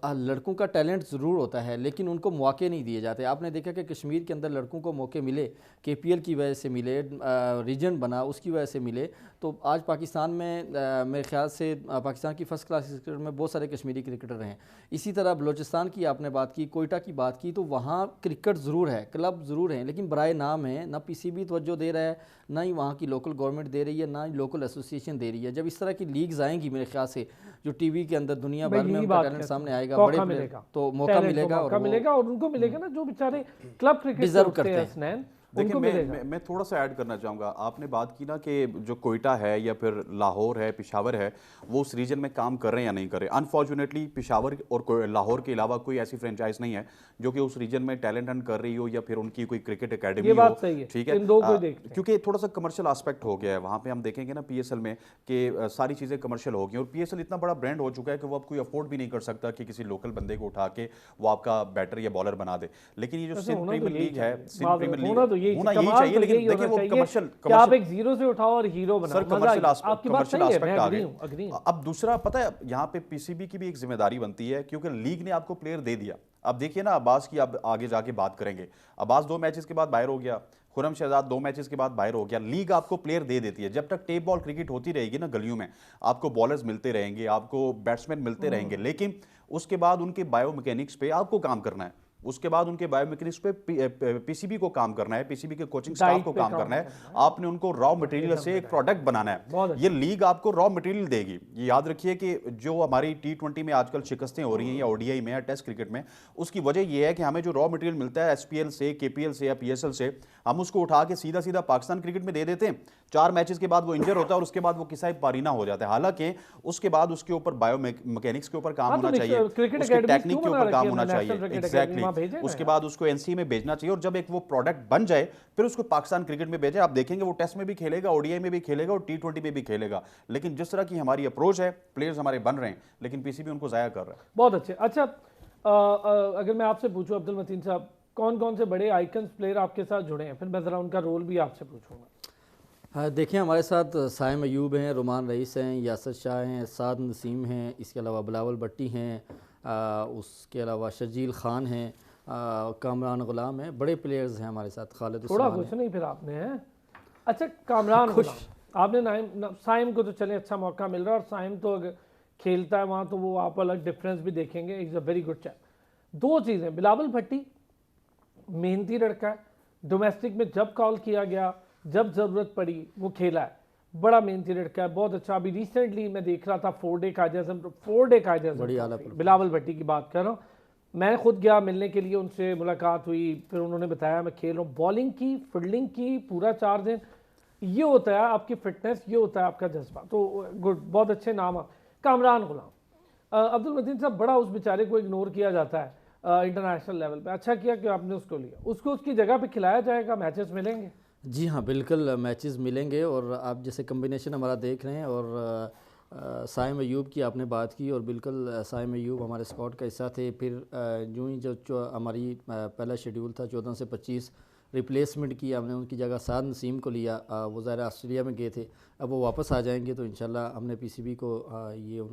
लड़कों का टैलेंट ज़रूर होता है लेकिन उनको मौके नहीं दिए जाते। आपने देखा कि कश्मीर के अंदर लड़कों को मौके मिले, KPL की वजह से मिले, रीजन बना उसकी वजह से मिले। तो आज पाकिस्तान में मेरे ख्याल से पाकिस्तान की फ़र्स्ट क्लास क्रिकेट में बहुत सारे कश्मीरी क्रिकेटर हैं। इसी तरह बलूचिस्तान की आपने बात की, कोयटा की बात की, तो वहाँ क्रिकेट ज़रूर है, क्लब ज़रूर हैं, लेकिन बराए नाम है ना PCB तवज्जो दे रहा है, ना ही वहाँ की लोकल गवर्नमेंट दे रही है, ना ही लोकल एसोसिएशन दे रही है। जब इस तरह की लीग्स आएंगी मेरे ख्याल से जो TV के अंदर दुनिया भर में उनका टैलेंट सामने आएगा, बड़े तो मौका मिलेगा और उनको मिलेगा ना जो बेचारे क्लब क्रिकेट डिजर्व करते हैं। देखिए मैं थोड़ा सा ऐड करना चाहूँगा। आपने बात की ना कि जो कोयटा है या फिर लाहौर है, पेशावर है, वो उस रीजन में काम कर रहे हैं या नहीं कर रहे। अनफॉर्चुनेटली पेशावर और लाहौर के अलावा कोई ऐसी फ्रेंचाइज नहीं है जो कि उस रीजन में टैलेंट हंट कर रही हो या फिर उनकी कोई क्रिकेट अकेडमी हो। ठीक है, क्योंकि थोड़ा सा कमर्शियल आस्पेक्ट हो गया है वहाँ पे। हम देखेंगे ना PSL में कि सारी चीज़ें कमर्शियल हो गई, और PSL इतना बड़ा ब्रांड हो चुका है कि वो अब कोई अफोर्ड भी नहीं कर सकता कि किसी लोकल बंदे को उठा के वो आपका बैटर या बॉलर बना दे। लेकिन ये जो सिंध प्रीमियर लीग है, सिंध प्रीमियर लीग होना यही चाहिए, लेकिन देखिए वो कमर्शियल आप एक जीरो से उठाओ और हीरो बनाओ। सर कमर्शियल आस्पेक्ट आ गए। अब दूसरा पता है यहाँ पे PCB की भी एक जिम्मेदारी बनती है, क्योंकि लीग ने आपको प्लेयर दे दिया। अब देखिए ना अब्बास की, अब आगे जाके बात करेंगे, अब्बास 2 मैचेस के बाद बाहर हो गया, खुरम शहजाद 2 मैचेस के बाद बाहर हो गया। लीग आपको प्लेयर दे देती है। जब तक टेप बॉल क्रिकेट होती रहेगी ना गलियों में, आपको बॉलर्स मिलते रहेंगे, आपको बैट्समैन मिलते रहेंगे, लेकिन उसके बाद उनके बायोमैकेनिक्स पे आपको काम करना है, उसके बाद उनके बायोमैकेनिक्स पे PCB को काम करना है, PCB के कोचिंग स्टाफ को काम करना है। आपने उनको रॉ मटेरियल से एक प्रोडक्ट बनाना है। ये लीग आपको रॉ मटेरियल देगी। ये याद रखिए कि जो हमारी T20 में आजकल शिकस्तें हो रही हैं या ODI में या टेस्ट क्रिकेट में, उसकी वजह यह है कि हमें जो रॉ मटेरियल मिलता है SPL से, KPL से या PSL से, हम उसको उठा के सीधा सीधा पाकिस्तान क्रिकेट में दे देते हैं। 4 मैचेस के बाद वो इंजर होता है और उसके बाद वो किसा पारीना हो जाता है। हालांकि उसके बाद उसके ऊपर बायोमैकेनिक्स के ऊपर काम होना चाहिए, उसके टेक्निक के ऊपर काम होना चाहिए। एग्जैक्टली भेजें ना उसके यार। बाद उसको एनसीए में भेजना चाहिए, और जब एक वो प्रोडक्ट बन जाए फिर उसको पाकिस्तान क्रिकेट में भेजें। आप देखेंगे वो टेस्ट में भी खेलेगा, ओडीआई में भी खेलेगा और टी20 में भी खेलेगा। लेकिन जिस तरह की हमारी अप्रोच है, प्लेयर्स हमारे बन रहे हैं लेकिन पीसीबी उनको ज़ाया कर रहा है। बहुत अच्छे। अच्छा, अगर मैं आपसे पूछूं अब्दुल मतीन साहब, कौन कौन से बड़े आइकन्स प्लेयर आपके साथ जुड़े हैं, फिर मैं ज़रा उनका रोल भी आपसे पूछूंगा। हाँ, देखिए हमारे साथ साइम अयूब हैं, रोमान रईस हैं, यासर शाह हैं, साद नसीम हैं, इसके अलावा बिलावल भट्टी हैं, उसके अलावा शर्जील खान हैं, कामरान गुलाम हैं। बड़े प्लेयर्स हैं हमारे साथ, खालिद थोड़ा उस्मान कुछ हैं। नहीं फिर आपने है। अच्छा, कामरान गुलाम, आपने साइम को तो चले अच्छा मौका मिल रहा है, और साइम तो अगर खेलता है वहाँ तो वो आप अलग डिफरेंस भी देखेंगे। Is a very good chap. दो चीज़ें, बिलावल भट्टी मेहनती लड़का है, डोमेस्टिक में जब कॉल किया गया, जब ज़रूरत पड़ी वो खेला है, बड़ा मेहनती लड़का है, बहुत अच्छा। अभी रिसेंटली मैं देख रहा था 4 डे कायद बड़ी आला आज़म, बिलावल भट्टी की बात कर रहा हूँ। मैं खुद गया मिलने के लिए, उनसे मुलाकात हुई, फिर उन्होंने बताया मैं खेल रहा हूँ, बॉलिंग की, फील्डिंग की, पूरा 4 दिन। ये होता है आपकी फिटनेस, ये होता है आपका जज्बा। तो गुड, बहुत अच्छे नाम आप। कामरान गुलाम, अब्दुल मतीन साहब, बड़ा उस बेचारे को इग्नोर किया जाता है इंटरनेशनल लेवल पे। अच्छा किया कि आपने उसको लिया, उसको उसकी जगह पे खिलाया जाएगा, मैचेस मिलेंगे। जी हाँ, बिल्कुल मैचेस मिलेंगे। और आप जैसे कम्बिनेशन हमारा देख रहे हैं, और साइम अयूब की आपने बात की, और बिल्कुल साइम अयूब हमारे स्क्वाड का हिस्सा थे। फिर यूं ही जो हमारी पहला शेड्यूल था 14 से 25, रिप्लेसमेंट की हमने, उनकी जगह साद नसीम को लिया। वो ज़ाहिर ऑस्ट्रेलिया में गए थे, अब वो वापस आ जाएंगे तो इंशाल्लाह हमने पीसीबी को ये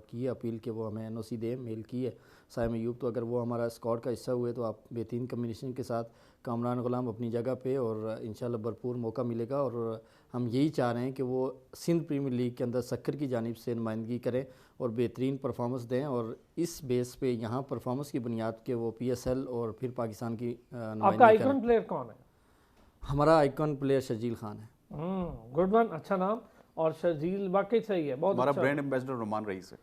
की अपील कि वो हमें एनओसी दे, मेल की है साइम अयूब। तो अगर वो हमारा स्क्वाड का हिस्सा हुए तो आप बेहतरीन कम्बिनेशन के साथ कामरान गुलाम अपनी जगह पे, और इंशाल्लाह भरपूर मौका मिलेगा। और हम यही चाह रहे हैं कि वो सिंध प्रीमियर लीग के अंदर सक्कर की जानिब से नुमाइंदगी करें और बेहतरीन परफॉर्मेंस दें, और इस बेस पे यहाँ परफॉर्मेंस की बुनियाद के वो पीएसएल और फिर पाकिस्तान की आपका नुमाइंदगी आइकन करें। प्लेयर कौन है? हमारा आइकॉन प्लेयर शर्जील खान है। गुड वन, अच्छा नाम। और शर्जील वाकई सही है, बहुत हमारा अच्छा। ब्रांड एम्बेसडर रोमान रईस है।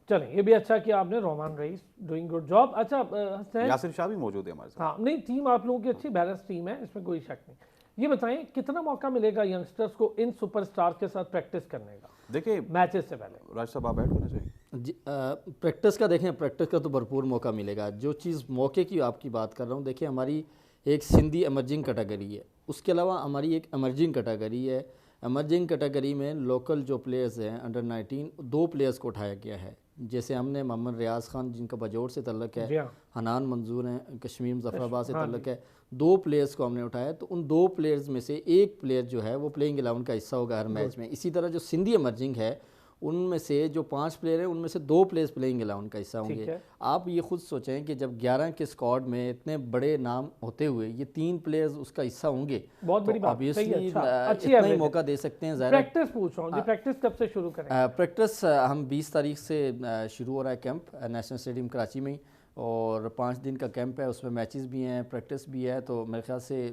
चलें, ये भी अच्छा किया आपने, Roman rice doing good job. अच्छा हसनैन, यासिर शाह भी मौजूद है हमारे साथ। हाँ नहीं, टीम आप लोगों की अच्छी बैलेंस टीम है, इसमें कोई शक नहीं। ये बताएं कितना मौका मिलेगा यंगस्टर्स को इन सुपरस्टार के साथ प्रैक्टिस करने का देखिए मैचेस से पहले? राज साहब आप ऐड करना चाहिए। जी, प्रैक्टिस का देखें, प्रैक्टिस का तो भरपूर मौका मिलेगा। जो चीज़ मौके की आपकी बात कर रहा हूँ, देखिए हमारी एक सिंधी एमर्जिंग कैटेगरी है, उसके अलावा हमारी एक एमर्जिंग कैटेगरी है। एमर्जिंग कैटेगरी में लोकल जो प्लेयर्स हैं अंडर 19, 2 प्लेयर्स को उठाया गया है। जैसे हमने मोहम्मद रियाज खान जिनका बजौर से तल्लक है, जी हाँ। हनान मंजूर हैं कश्मीर मुजफ्फराबाद से हाँ तल्लक है, 2 प्लेयर्स को हमने उठाया। तो उन 2 प्लेयर्स में से एक प्लेयर जो है वो प्लेइंग 11 का हिस्सा होगा हर मैच में। इसी तरह जो सिंधी एमर्जिंग है उनमें से जो 5 प्लेयर हैं उनमें से 2 प्लेयर्स प्लेइंग 11 का हिस्सा ठीक होंगे। है। आप ये खुद सोचें कि जब 11 के स्क्वाड में इतने बड़े नाम होते हुए ये 3 प्लेयर्स उसका हिस्सा होंगे, बहुत बड़ी तो बात, सही है, ऑब्वियसली अच्छा, अच्छी इतना ही average है। मौका दे सकते हैं। ज़ाहिर प्रैक्टिस पूछ रहा हूँ जी, प्रैक्टिस कब से शुरू करें? प्रैक्टिस हम 20 तारीख से शुरू हो रहा है कैंप नेशनल स्टेडियम कराची में ही, और 5 दिन का कैंप है, उसमें मैचेस भी हैं, प्रैक्टिस भी है। तो मेरे ख्याल से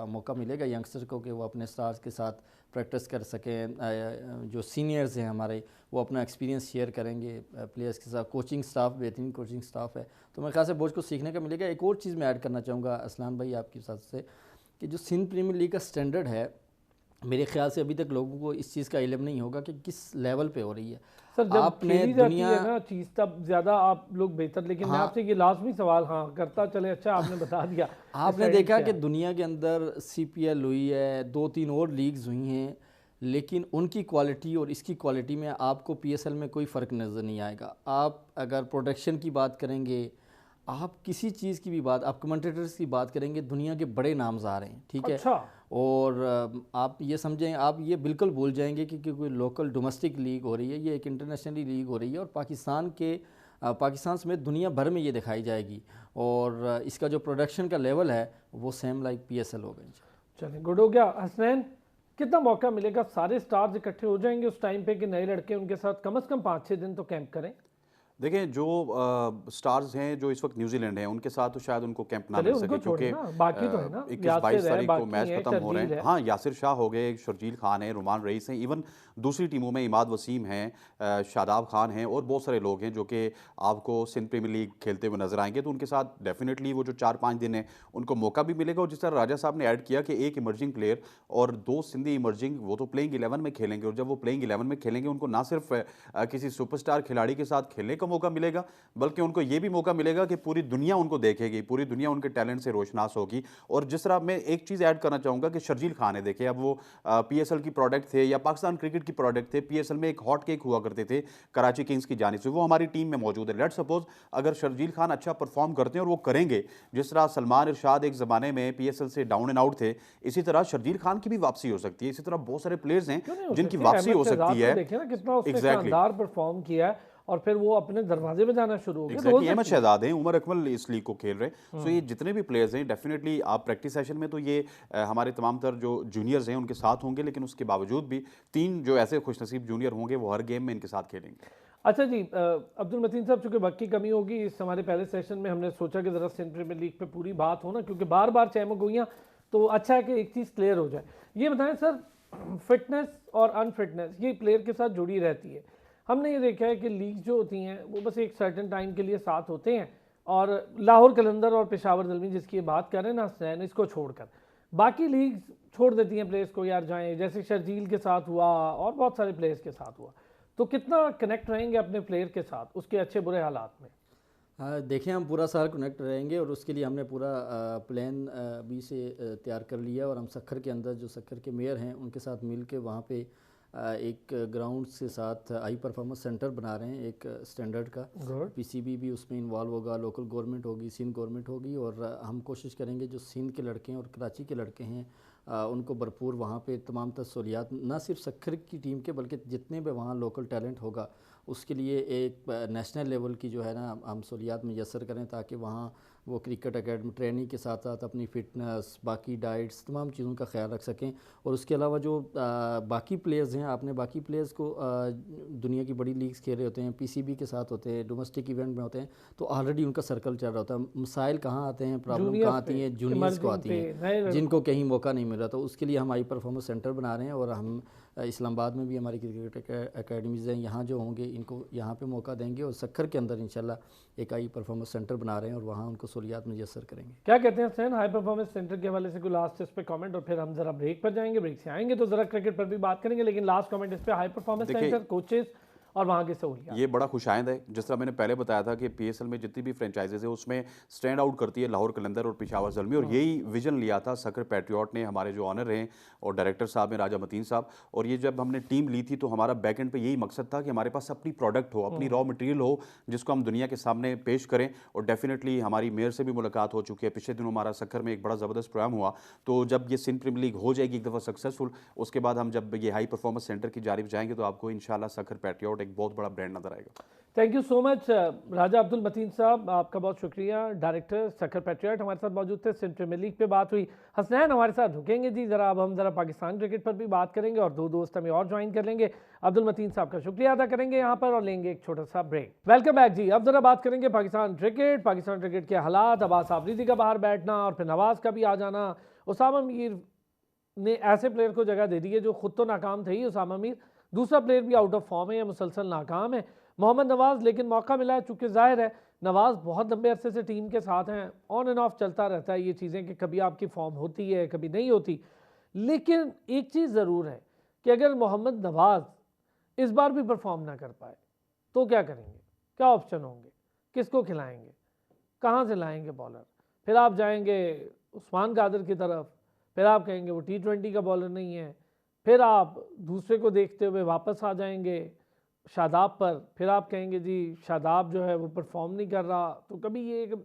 मौका मिलेगा यंगस्टर को कि वो अपने स्टार्स के साथ प्रैक्टिस कर सकें। जो सीनियर्स हैं हमारे वो अपना एक्सपीरियंस शेयर करेंगे प्लेयर्स के साथ। कोचिंग स्टाफ बेहतरीन कोचिंग स्टाफ है, तो मेरे ख्याल से बहुत कुछ सीखने का मिलेगा। एक और चीज़ मैं ऐड करना चाहूँगा असलान भाई आपके साथ से, कि जो सिंध प्रीमियर लीग का स्टैंडर्ड है, मेरे ख्याल से अभी तक लोगों को इस चीज़ का इल्म नहीं होगा कि किस लेवल पे हो रही है। सर जब आपने खेली जाती दुनिया है ना चीज़ तब ज़्यादा आप लोग बेहतर, लेकिन मैं हाँ। आपसे ये लाजमी सवाल हाँ करता चले, अच्छा आपने बता दिया। आपने स्टैंडर्ड देखा क्या कि है? दुनिया के अंदर सीपीएल हुई है, 2-3 और लीग्स हुई हैं, लेकिन उनकी क्वालिटी और इसकी क्वालिटी में आपको पीएसएल में कोई फ़र्क नज़र नहीं आएगा। आप अगर प्रोडक्शन की बात करेंगे, आप किसी चीज़ की भी बात, आप कमेंटेटर्स की बात करेंगे, दुनिया के बड़े नाम्स आ रहे हैं, ठीक है। अच्छा, और आप ये समझें, आप ये बिल्कुल भूल जाएंगे कि कोई लोकल डोमेस्टिक लीग हो रही है, ये एक इंटरनेशनली लीग हो रही है, और पाकिस्तान समेत दुनिया भर में ये दिखाई जाएगी। और इसका जो प्रोडक्शन का लेवल है वो सेम लाइक पीएसएल होगा। चलिए गुड हो गया। हसनैन, कितना मौका मिलेगा? सारे स्टार्स इकट्ठे हो जाएंगे उस टाइम पे कि नए लड़के उनके साथ कम से कम 5-6 दिन तो कैंप करें? देखिए जो स्टार्स हैं जो इस वक्त न्यूजीलैंड हैं उनके साथ तो शायद उनको कैंप ना चलिए मिल उनको सके, छोड़िए क्योंकि ना, बाकी तो है ना, 21-22 यासिर है, तारीख को बाकी मैच है, खत्म हो रहे शर्जील हैं। है। हाँ, यासिर शाह हो गए, शर्जील खान है, रुमान रईस हैं, इवन दूसरी टीमों में इमाद वसीम हैं, शादाब खान हैं, और बहुत सारे लोग हैं जो कि आपको सिंध प्रीमियर लीग खेलते हुए नजर आएंगे। तो उनके साथ डेफिनेटली वो जो 4-5 दिन है उनको मौका भी मिलेगा। और जिस तरह राजा साहब ने ऐड किया कि एक इमर्जिंग प्लेयर और 2 सिंधी इमर्जिंग, वो तो प्लेइंग 11 में खेलेंगे, और जब वो प्लेइंग 11 में खेलेंगे उनको ना सिर्फ किसी सुपरस्टार खिलाड़ी के साथ खेलने का उनको मौका मिलेगा, बल्कि उनको ये भी मौका मिलेगा कि पूरी दुनिया उनको देखेगी, पूरी दुनिया उनके टैलेंट से रोशनास होगी। और जिस तरह मैं एक चीज़ ऐड करना चाहूँगा कि शर्जील खान है, देखिए अब वो PSL की प्रोडक्ट थे या पाकिस्तान क्रिकेट की प्रोडक्ट थे, PSL में एक हॉट केक हुआ करते थे कराची किंग्स की जानिब से, वो हमारी टीम में मौजूद है। लेट सपोज अगर शर्जील खान अच्छा परफॉर्म करते हैं और वो करेंगे, जिस तरह सलमान इरशाद एक ज़माने में PSL से डाउन एंड आउट थे, इसी तरह शर्जील खान की भी वापसी हो सकती है। इसी तरह बहुत सारे प्लेयर्स हैं जिनकी वापसी हो सकती है। देखिए ना कितना उसने एग्जैक्टली शानदार परफॉर्म किया है और फिर वो अपने दरवाजे पे जाना शुरू हो गया। एग्जैक्टली अहमद शहजाद हैं, उमर अकमल इस लीग को खेल रहे हैं। सो ये जितने भी प्लेयर्स हैं डेफिनेटली आप प्रैक्टिस सेशन में तो ये हमारे तमाम तर जो जूनियर्स हैं उनके साथ होंगे, लेकिन उसके बावजूद भी 3 जो ऐसे खुशनसीब जूनियर होंगे वो हर गेम में इनके साथ खेलेंगे। अच्छा जी, अब्दुल मतीन साहब, चूंकि वक्त की कमी होगी, इस हमारे पहले सेशन में हमने सोचा कि ज़रा सिंध प्रीमियर लीग पे पूरी बात हो ना, क्योंकि बार बार चहमक गोइयाँ, तो अच्छा है कि एक चीज़ क्लियर हो जाए। ये बताएं सर, फिटनेस और अनफिटनेस ये प्लेयर के साथ जुड़ी रहती है। हमने ये देखा है कि लीग जो होती हैं वो बस एक सर्टेन टाइम के लिए साथ होते हैं, और लाहौर कलंदर और पेशावर ज़ल्मी जिसकी बात कर रहे हैं ना हसनैन, इसको छोड़कर बाकी लीग छोड़ देती हैं प्लेयर्स को, यार जाएं, जैसे शर्जील के साथ हुआ और बहुत सारे प्लेयर्स के साथ हुआ। तो कितना कनेक्ट रहेंगे अपने प्लेयर के साथ उसके अच्छे बुरे हालात में? देखें, हम पूरा साल कनेक्ट रहेंगे और उसके लिए हमने पूरा प्लान अभी से तैयार कर लिया, और हम सक्खर के अंदर जो सक्खर के मेयर हैं उनके साथ मिल के वहाँ पे एक ग्राउंड के साथ हाई परफॉर्मेंस सेंटर बना रहे हैं, एक स्टैंडर्ड का। PCB भी उसमें इन्वॉल्व होगा, लोकल गवर्नमेंट होगी, सिंध गवर्नमेंट होगी, और हम कोशिश करेंगे जो सिंध के लड़के हैं और कराची के लड़के हैं उनको भरपूर वहाँ पे तमाम सहूलियात, ना सिर्फ सक्खर की टीम के बल्कि जितने भी वहाँ लोकल टैलेंट होगा उसके लिए एक नेशनल लेवल की जो है ना हम सहूलियात मुयस्सर करें, ताकि वहाँ वो क्रिकेट एकेडमी ट्रेनिंग के साथ साथ अपनी फ़िटनेस, बाकी डाइट्स, तमाम चीज़ों का ख्याल रख सकें। और उसके अलावा जो बाकी प्लेयर्स हैं, आपने बाकी प्लेयर्स को दुनिया की बड़ी लीग्स खेल रहे होते हैं, PCB के साथ होते हैं, डोमेस्टिक इवेंट में होते हैं, तो ऑलरेडी उनका सर्कल चल रहा होता है। मसाइल कहाँ आते हैं, प्रॉब्लम कहाँ आती हैं, जूनियर्स को आती हैं जिनको कहीं मौका नहीं मिल रहा। तो उसके लिए हम हाई परफॉर्मेंस सेंटर बना रहे हैं, और हम इस्लामाबाद में भी हमारी क्रिकेट एकेडमीज़ हैं, यहाँ जो होंगे इनको यहाँ पे मौका देंगे, और सक्खर के अंदर इंशाल्लाह एक हाई परफॉर्मेंस सेंटर बना रहे हैं और वहाँ उनको सहूलियात मुयस्सर करेंगे। क्या कहते हैं हुसैन, हाई परफॉर्मेंस सेंटर के हवाले से कोई लास्ट इस पे कमेंट, और फिर हम जरा ब्रेक पर जाएंगे, ब्रेक से आएंगे तो जरा क्रिकेट पर भी बात करेंगे, लेकिन लास्ट कमेंट इस पे हाई परफॉर्मेंस सेंटर, कोचेस और वहाँ की सहूलियात। ये बड़ा खुशाइंद है। जिस तरह मैंने पहले बताया था कि PSL में जितनी भी फ्रेंचाइजीज है उसमें स्टैंड आउट करती है लाहौर कलंदर और पेशावर ज़ल्मी, और यही विजन लिया था सक्खर पैट्रियट ने, हमारे जो ऑनर हैं और डायरेक्टर साहब हैं राजा मतीन साहब। और ये जब हमने टीम ली थी तो हमारा बैक एंड पे यही मकसद था कि हमारे पास अपनी प्रोडक्ट हो, अपनी रॉ मटेरियल हो, जिसको हम दुनिया के सामने पेश करें। और डेफिनेटली हमारी मेयर से भी मुलाकात हो चुकी है, पिछले दिनों हमारा सक्खर में एक बड़ा ज़बरदस्त प्रोग्राम हुआ। तो जब ये सिंध प्रीमियर लीग हो जाएगी एक दफ़ा सक्सेसफुल, उसके बाद हम जब ये हाई परफॉर्मेंस सेंटर की जानिब जाएंगे तो आपको इंशाल्लाह सक्खर पैट्रियट एक बहुत बड़ा ब्रांड आएगा। थैंक यू सो मच राजा अब्दुल मतीन साहब, आपका बहुत शुक्रिया। डायरेक्टर सक्खर पैट्रियट हमारे साथ मौजूद थे, सिंध प्रीमियर लीग पे बात हुई। हसनैन हमारे साथ रुकेंगे जी, जरा अब हम जरा पाकिस्तान क्रिकेट पर भी बात करेंगे और 2 दोस्त हमें और ज्वाइन कर लेंगे। अब्दुल मतीन साहब का शुक्रिया अदा करेंगे यहाँ पर और लेंगे एक छोटा सा ब्रेक। वेलकम बैक जी। अब जरा बात करेंगे पाकिस्तान क्रिकेट के हालात, अब्बास आफरीदी का बाहर बैठना और फिर नवाज का भी आ जाना। उसामा मीर ने ऐसे प्लेयर को जगह दे दी है जो खुद तो नाकाम थे ही, उसामा मीर, दूसरा प्लेयर भी आउट ऑफ फॉर्म है या मुसलसल नाकाम है, मोहम्मद नवाज, लेकिन मौका मिला है। चूँकि जाहिर है नवाज बहुत लंबे अरसे से टीम के साथ हैं, ऑन एंड ऑफ चलता रहता है ये चीज़ें कि कभी आपकी फॉर्म होती है कभी नहीं होती। लेकिन एक चीज़ ज़रूर है कि अगर मोहम्मद नवाज इस बार भी परफॉर्म ना कर पाए तो क्या करेंगे, क्या ऑप्शन होंगे, किसको खिलाएंगे, कहाँ से लाएंगे बॉलर? फिर आप जाएंगे उस्मान कादिर की तरफ, फिर आप कहेंगे वो T20 का बॉलर नहीं है, फिर आप दूसरे को देखते हुए वापस आ जाएंगे शादाब पर, फिर आप कहेंगे जी शादाब जो है वो परफॉर्म नहीं कर रहा। तो कभी ये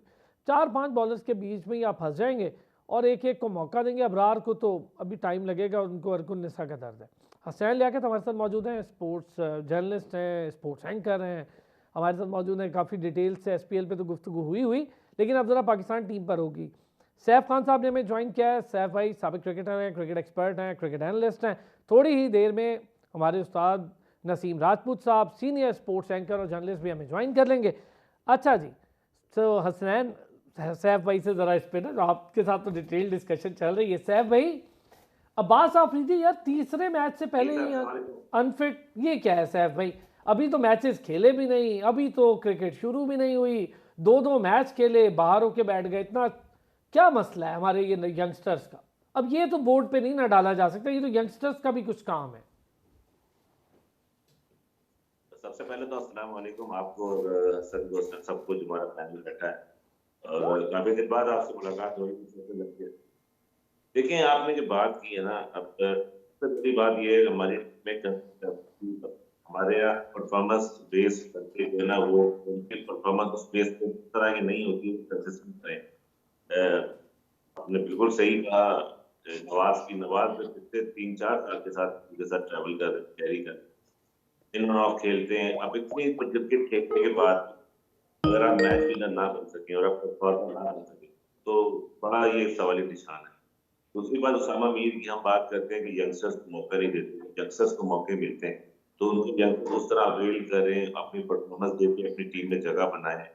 4-5 बॉलर्स के बीच में ही आप फंस जाएंगे और एक एक को मौका देंगे। अबरार को तो अभी टाइम लगेगा, उनको अरकुन निसा का दर्द है। हसनैन लियाकत हमारे साथ मौजूद हैं, स्पोर्ट्स जर्नलिस्ट हैं, स्पोर्ट्स एंकर हैं, हमारे साथ मौजूद हैं। काफ़ी डिटेल से SPL पे तो गुफ्तगू हुई, लेकिन अब ज़रा पाकिस्तान टीम पर होगी। सैफ खान साहब ने हमें ज्वाइन किया है। सैफ भाई साबिक क्रिकेटर हैं, क्रिकेट एक्सपर्ट हैं, क्रिकेट एनालिस्ट हैं। थोड़ी ही देर में हमारे उस्ताद नसीम राजपूत साहब सीनियर स्पोर्ट्स एंकर और जर्नलिस्ट भी हमें ज्वाइन कर लेंगे। अच्छा जी, तो हसनैन सैफ भाई से ज़रा इस पे ना आपके साथ तो डिटेल डिस्कशन चल रही है। सैफ भाई, अब्बास आफरीदी यार तीसरे मैच से पहले ही अनफिट, ये क्या है सैफ भाई? अभी तो मैचेस खेले भी नहीं, अभी तो क्रिकेट शुरू भी नहीं हुई, 2-2 मैच खेले, बाहर होके बैठ गए। इतना क्या मसला है हमारे ये यंगस्टर्स का? अब ये तो बोर्ड पे नहीं ना डाला जा सकता, ये तो यंगस्टर्स का भी कुछ काम है। सबसे सबसे पहले तो अस्सलाम वालेकुम आपको और हसन को, सबको जो हमारा पैनल बैठा है और काफी दिन बाद आपसे मुलाकात हो रही है। देखिए आपने जो बात की है ना, अब सबसे बड़ी बात ये है कि हमारे में हमारे यहाँ परफॉर्मेंस बेस करके जो है ना, वो उनकी परफॉर्मेंस उस बेस पे इस तरह की नहीं होती है कंसिस्टेंट रहे। आपने बिल्कुल सही कहा। नवाज पिछले 3-4 साल के साथ ट्रैवल कर कैरी कर इन और ऑफ खेलते हैं। अब इतनी क्रिकेट खेलने के बाद अगर आप मैच विनर ना बन सके और आप परफॉर्मर ना बन सके तो बड़ा ये सवाली निशान है। दूसरी बात, उसामा मीर की हम बात करते हैं कि यंगस्टर्स को मौका नहीं देते, यंगस्टर्स को मौके मिलते हैं तो उनको यंगस्टर्स उस तरह अपील करें, अपनी परफॉर्मेंस देके अपनी टीम में जगह बनाएं।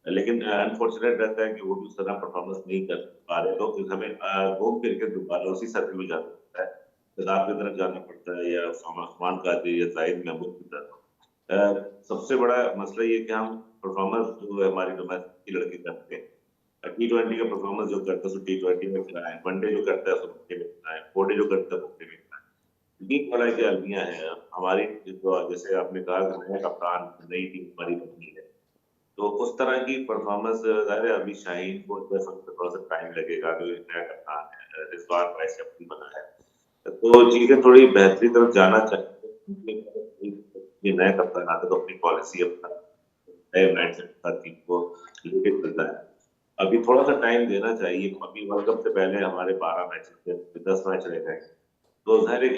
लेकिन अनफॉर्चुनेट रहता है कि वो भी उस तरह परफॉर्मेंस नहीं कर पा रहे, तो हमें घूम फिर के दोबारा उसी सर्कल में जाना पड़ता है, शदाब की तरफ जाना पड़ता है या उस्मान कादरी या जाहिद महमूद की तरफ। सबसे बड़ा मसला ये कि हम परफॉर्मेंस जो है हमारी डोमेस्टिक की लड़के करते हैं, T20 का परफॉर्मेंस जो करता है उसको T20 में खिलाएं, वनडे जो करता है उसको वनडे में खिलाएं, फोरडे जो करता है वनडे में खिलाएं। ये बड़ा की अलमियां हैं हमारी। जो जैसे आपने कहा कि नया कप्तान, नई टीम हमारी बनी है, तो उस तरह की परफॉर्मेंस ज़ाहिर है अभी शाहीन को थोड़ा सा टाइम लगेगा, जो नया कप्तान है, इस बार वाइस कैप्टन बना है, तो चीजें थोड़ी बेहतरी तरफ जाना चाहिए। ये नया कप्तान आता तो अपनी पॉलिसी अपना नए माइंडसेट के साथ टीम को लेके चलता है। अभी थोड़ा सा टाइम देना चाहिए। अभी वर्ल्ड कप से पहले हमारे 12 मैच थे, 10 मैच रह गए, तो ज़ाहिर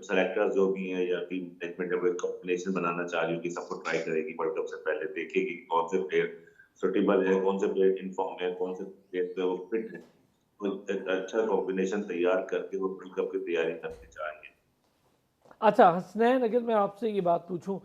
सेलेक्टर्स जो भी हैं या टीम मैनेजमेंट है वो एक कॉम्बिनेशन बनाना चाह रही होगी, सबको ट्राई करेगी वर्ल्ड कप से पहले, देखेगी कौन से प्लेयर सुटेबल है, कौन से प्लेयर इन फॉर्म है, कौन से प्लेयर पे वो फिट है, तो एक अच्छा कॉम्बिनेशन तैयार करके वो वर्ल्ड कप की तैयारी करनी चाहिए। अच्छा हसनैन, अगर मैं आपसे ये बात पूछूं,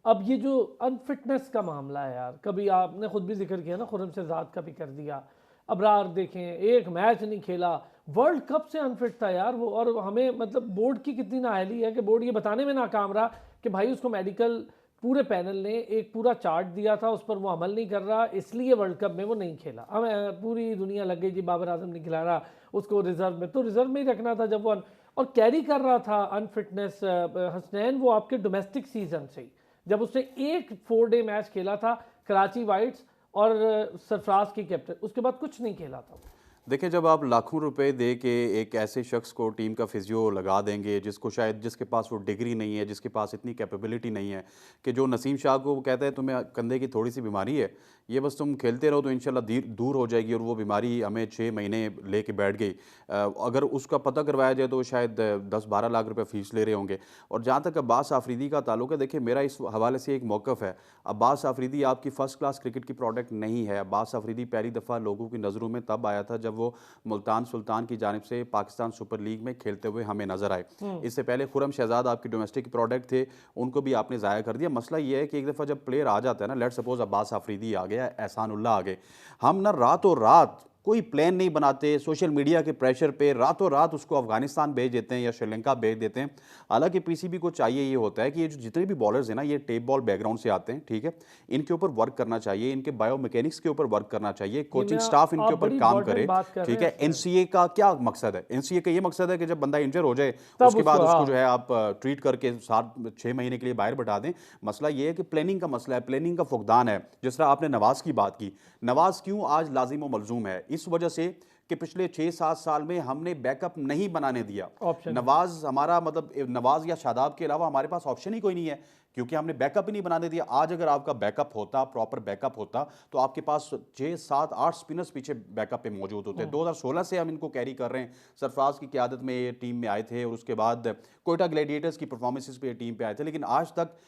अब ये जो अनफिटनेस का मामला है यार, कभी आपने खुद भी जिक्र किया ना, खुर्रम शहजाद का भी कर दिया, अबरार देखें एक मैच नहीं खेला, वर्ल्ड कप से अनफिट था यार वो। और हमें मतलब बोर्ड की कितनी नाअहली है कि बोर्ड ये बताने में नाकाम रहा कि भाई उसको मेडिकल, पूरे पैनल ने एक पूरा चार्ट दिया था, उस पर वो अमल नहीं कर रहा, इसलिए वर्ल्ड कप में वो नहीं खेला। हमें पूरी दुनिया लग गई जी बाबर आजम नहीं खिला रहा उसको रिजर्व में, तो रिजर्व में ही रखना था जब वो और कैरी कर रहा था अनफिटनेस। हसनैन वो आपके डोमेस्टिक सीजन से ही, जब उसने एक 4 डे मैच खेला था कराची वाइट्स और सरफराज की कैप्टन, उसके बाद कुछ नहीं खेला था। देखिए, जब आप लाखों रुपए दे के एक ऐसे शख्स को टीम का फिजियो लगा देंगे जिसको शायद, जिसके पास वो डिग्री नहीं है, जिसके पास इतनी कैपेबिलिटी नहीं है कि जो नसीम शाह को वो कहता है तुम्हें कंधे की थोड़ी सी बीमारी है, ये बस तुम खेलते रहो तो इंशाल्लाह दूर हो जाएगी, और वो बीमारी हमें 6 महीने लेके बैठ गई। अगर उसका पता करवाया जाए तो शायद 10-12 लाख रुपए फ़ीस ले रहे होंगे। और जहाँ तक अब्बास आफरीदी का ताल्लुक है, देखिए मेरा इस हवाले से एक मौक़िफ़ है, अब्बास आफरीदी आपकी फ़र्स्ट क्लास क्रिकेट की प्रोडक्ट नहीं है। अब्बास आफरीदी पहली दफ़ा लोगों की नज़रों में तब आया था जब वो मुल्तान सुल्तान की जानिब से पाकिस्तान सुपर लीग में खेलते हुए हमें नज़र आए। इससे पहले खुर्रम शहजाद आपकी डोमेस्टिक प्रोडक्ट थे, उनको भी आपने ज़ाया कर दिया। मसला ये है कि एक दफ़ा जब प्लेयर आ जाता है ना, लेट सपोज अब्बास आफरीदी आ गया, एहसानुल्लाह आ गए, हम ना रातों रात कोई प्लान नहीं बनाते, सोशल मीडिया के प्रेशर पे रातों रात उसको अफगानिस्तान भेज देते हैं या श्रीलंका भेज देते हैं। हालांकि पीसीबी को चाहिए ये होता है कि ये जो जितने भी बॉलर्स हैं ना, ये टेप बॉल बैकग्राउंड से आते हैं, ठीक है, इनके ऊपर वर्क करना चाहिए, इनके बायो मैकेनिक्स के ऊपर वर्क करना चाहिए, कोचिंग स्टाफ इनके ऊपर काम करे, ठीक है। एनसीए का क्या मकसद है? एनसीए का ये मकसद है कि जब बंदा इंजर हो जाए उसके बाद उसको जो है आप ट्रीट करके 7-6 महीने के लिए बाहर बैठा दें। मसला ये है कि प्लानिंग का मसला है, प्लानिंग का फुकदान है। जिस तरह आपने नवाज की बात की, नवाज क्यों आज लाजिम व मलजूम है? इस वजह से कि पिछले 6-7 साल में हमने बैकअप नहीं बनाने दिया। नवाज हमारा, मतलब नवाज या शादाब के अलावा हमारे पास ऑप्शन ही कोई नहीं है, क्योंकि हमने बैकअप ही नहीं बनाने दिया। आज अगर आपका बैकअप होता, प्रॉपर बैकअप होता, तो आपके पास 6-7-8 स्पिनर्स पीछे बैकअप पे मौजूद होते। 2016 से हम इनको कैरी कर रहे हैं। सरफराज की क़यादत में ये टीम में आए थे और उसके बाद कोयटा ग्लैडिएटर्स की परफॉर्मेंसेस पे टीम पे आए थे, लेकिन आज तक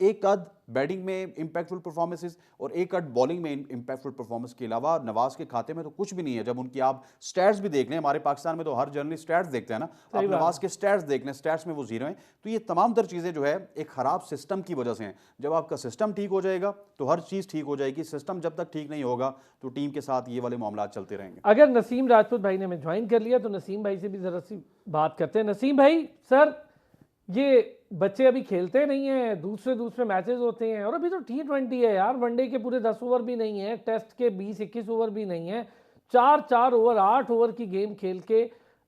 एक आध बैटिंग में इंपैक्टफुल परफॉर्मेंसेस और एक आध बॉलिंग में इंपैक्टफुल परफॉर्मेंस के अलावा नवाज के खाते में तो कुछ भी नहीं है। जब उनकी आप स्टैट्स भी देख लें, हमारे पाकिस्तान में तो हर जर्नलिस्ट स्टैट्स देखते हैं ना, आप नवाज के स्टैट्स देख लें, स्टैट्स में वो जीरो हैं। तो ये तमाम तर चीज़ें जो है एक ख़राब सिस्टम की वजह से हैं। जब आपका सिस्टम ठीक हो जाएगा तो हर चीज़ ठीक हो जाएगी। सिस्टम जब तक ठीक नहीं होगा तो टीम के साथ ये वाले मामला चलते रहेंगे। अगर नसीम राजपूत भाई ने हमें ज्वाइन कर लिया तो नसीम भाई से भी ज़रा सी बात करते हैं। नसीम भाई, सर ये बच्चे अभी खेलते नहीं हैं, दूसरे मैचेस होते हैं, और अभी तो T20 है यार, वनडे के पूरे 10 ओवर भी नहीं है, टेस्ट के 20-21 ओवर भी नहीं है, 4-4 ओवर 8 ओवर की गेम खेल के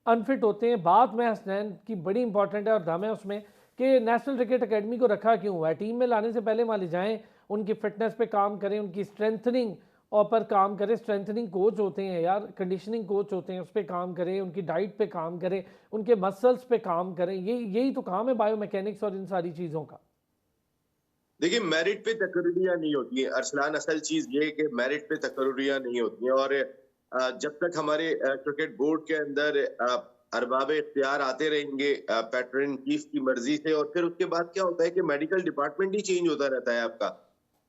अनफिट होते हैं। बात में हसनैन की बड़ी इंपॉर्टेंट है और दम है उसमें कि नेशनल क्रिकेट एकेडमी को रखा क्यों हुआ है। टीम में लाने से पहले वहाँ ले जाएं, उनकी फिटनेस पे काम करें, उनकी स्ट्रेंथनिंग और पर काम करें। स्ट्रेंथनिंग कोच होते हैं यार, कंडीशनिंग कोच होते हैं, उस पर काम करें, उनकी डाइट पे काम करें, उनके मसल्स पे काम करें। यही तो काम है बायोमैकेनिक्स और इन सारी चीज़ों का। देखिए, मेरिट पे तकर्रियां नहीं होती है अरसलान। असल चीज ये है कि मेरिट पे तकर्रियां नहीं होती हैं, और जब तक हमारे क्रिकेट बोर्ड के अंदर अरबाब इख्तियार आते रहेंगे पैटर्न चीफ की मर्जी से, और फिर उसके बाद क्या होता है कि मेडिकल डिपार्टमेंट ही चेंज होता रहता है आपका।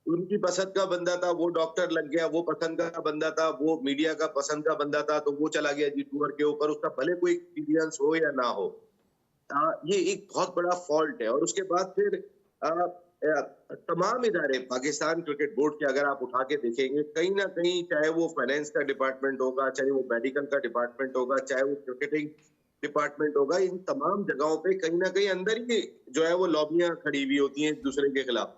उनकी पसंद का बंदा था, वो डॉक्टर लग गया, वो पसंद का बंदा था, वो मीडिया का पसंद का बंदा था, तो वो चला गया जी टूर के ऊपर, उसका भले कोई एक्सपीरियंस हो या ना हो। ये एक बहुत बड़ा फॉल्ट है। और उसके बाद फिर तमाम इदारे पाकिस्तान क्रिकेट बोर्ड के अगर आप उठा के देखेंगे, कहीं ना कहीं चाहे वो फाइनेंस का डिपार्टमेंट होगा, चाहे वो मेडिकल का डिपार्टमेंट होगा, चाहे वो क्रिकेटिंग डिपार्टमेंट होगा, इन तमाम जगहों पे कहीं ना कहीं अंदर ही जो है वो लॉबियां खड़ी हुई होती हैं एक दूसरे के खिलाफ।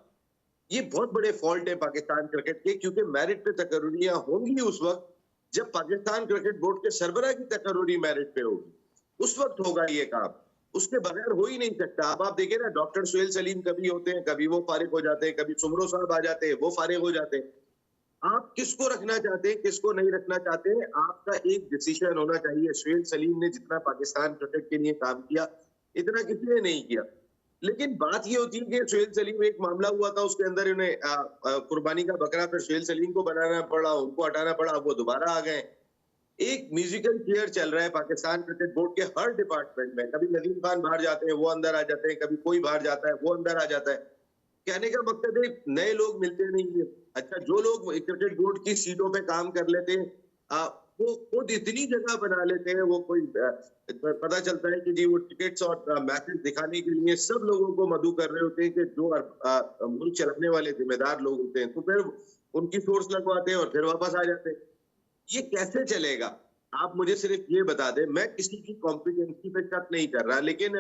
ये बहुत बड़े फॉल्ट है पाकिस्तान क्रिकेट के, क्योंकि मेरिट पे तकर्रियां होंगी उस वक्त जब पाकिस्तान क्रिकेट बोर्ड के सरबराह की तकर्री मेरिट पे होगी, उस वक्त होगा ये काम। उसके बगैर हो ही नहीं सकता। अब आप देखिए ना, डॉक्टर सुहेल सलीम कभी होते हैं, कभी वो फारिग हो जाते हैं, कभी सुमरो साहब आ जाते हैं, वो फारिग हो जाते हैं। आप किसको रखना चाहते हैं, किसको नहीं रखना चाहते हैं, आपका एक डिसीजन होना चाहिए। सुहेल सलीम ने जितना पाकिस्तान क्रिकेट के लिए काम किया, इतना किसी ने नहीं किया। लेकिन बात ये होती है कि सुहेल सलीम, एक मामला हुआ था उसके अंदर उन्हें कुर्बानी का बकरा फिर सुहेल सलीम को बनाना पड़ा, उनको हटाना पड़ा, अब वो दोबारा आ गए। एक म्यूजिकल चेयर चल रहा है पाकिस्तान क्रिकेट बोर्ड के हर डिपार्टमेंट में। कभी नदीम खान बाहर जाते हैं, वो अंदर आ जाते हैं, कभी कोई बाहर जाता है, वो अंदर आ जाता है। कहने का मकसद है नए लोग मिलते नहीं है। अच्छा, जो लोग क्रिकेट बोर्ड की सीटों पे काम कर लेते हैं वो खुद इतनी जगह बना लेते हैं, वो कोई पता चलता है कि जी वो टिकट्स और मैचेस दिखाने के लिए सब लोगों को मदऊ कर रहे होते हैं कि जो मुल्क चलाने वाले जिम्मेदार लोग होते हैं, तो फिर उनकी सोर्स लगवाते हैं और फिर वापस आ जाते हैं। ये कैसे चलेगा? आप मुझे सिर्फ ये बता दें। मैं किसी की कॉम्पिटेंसी पे शक नहीं कर रहा, लेकिन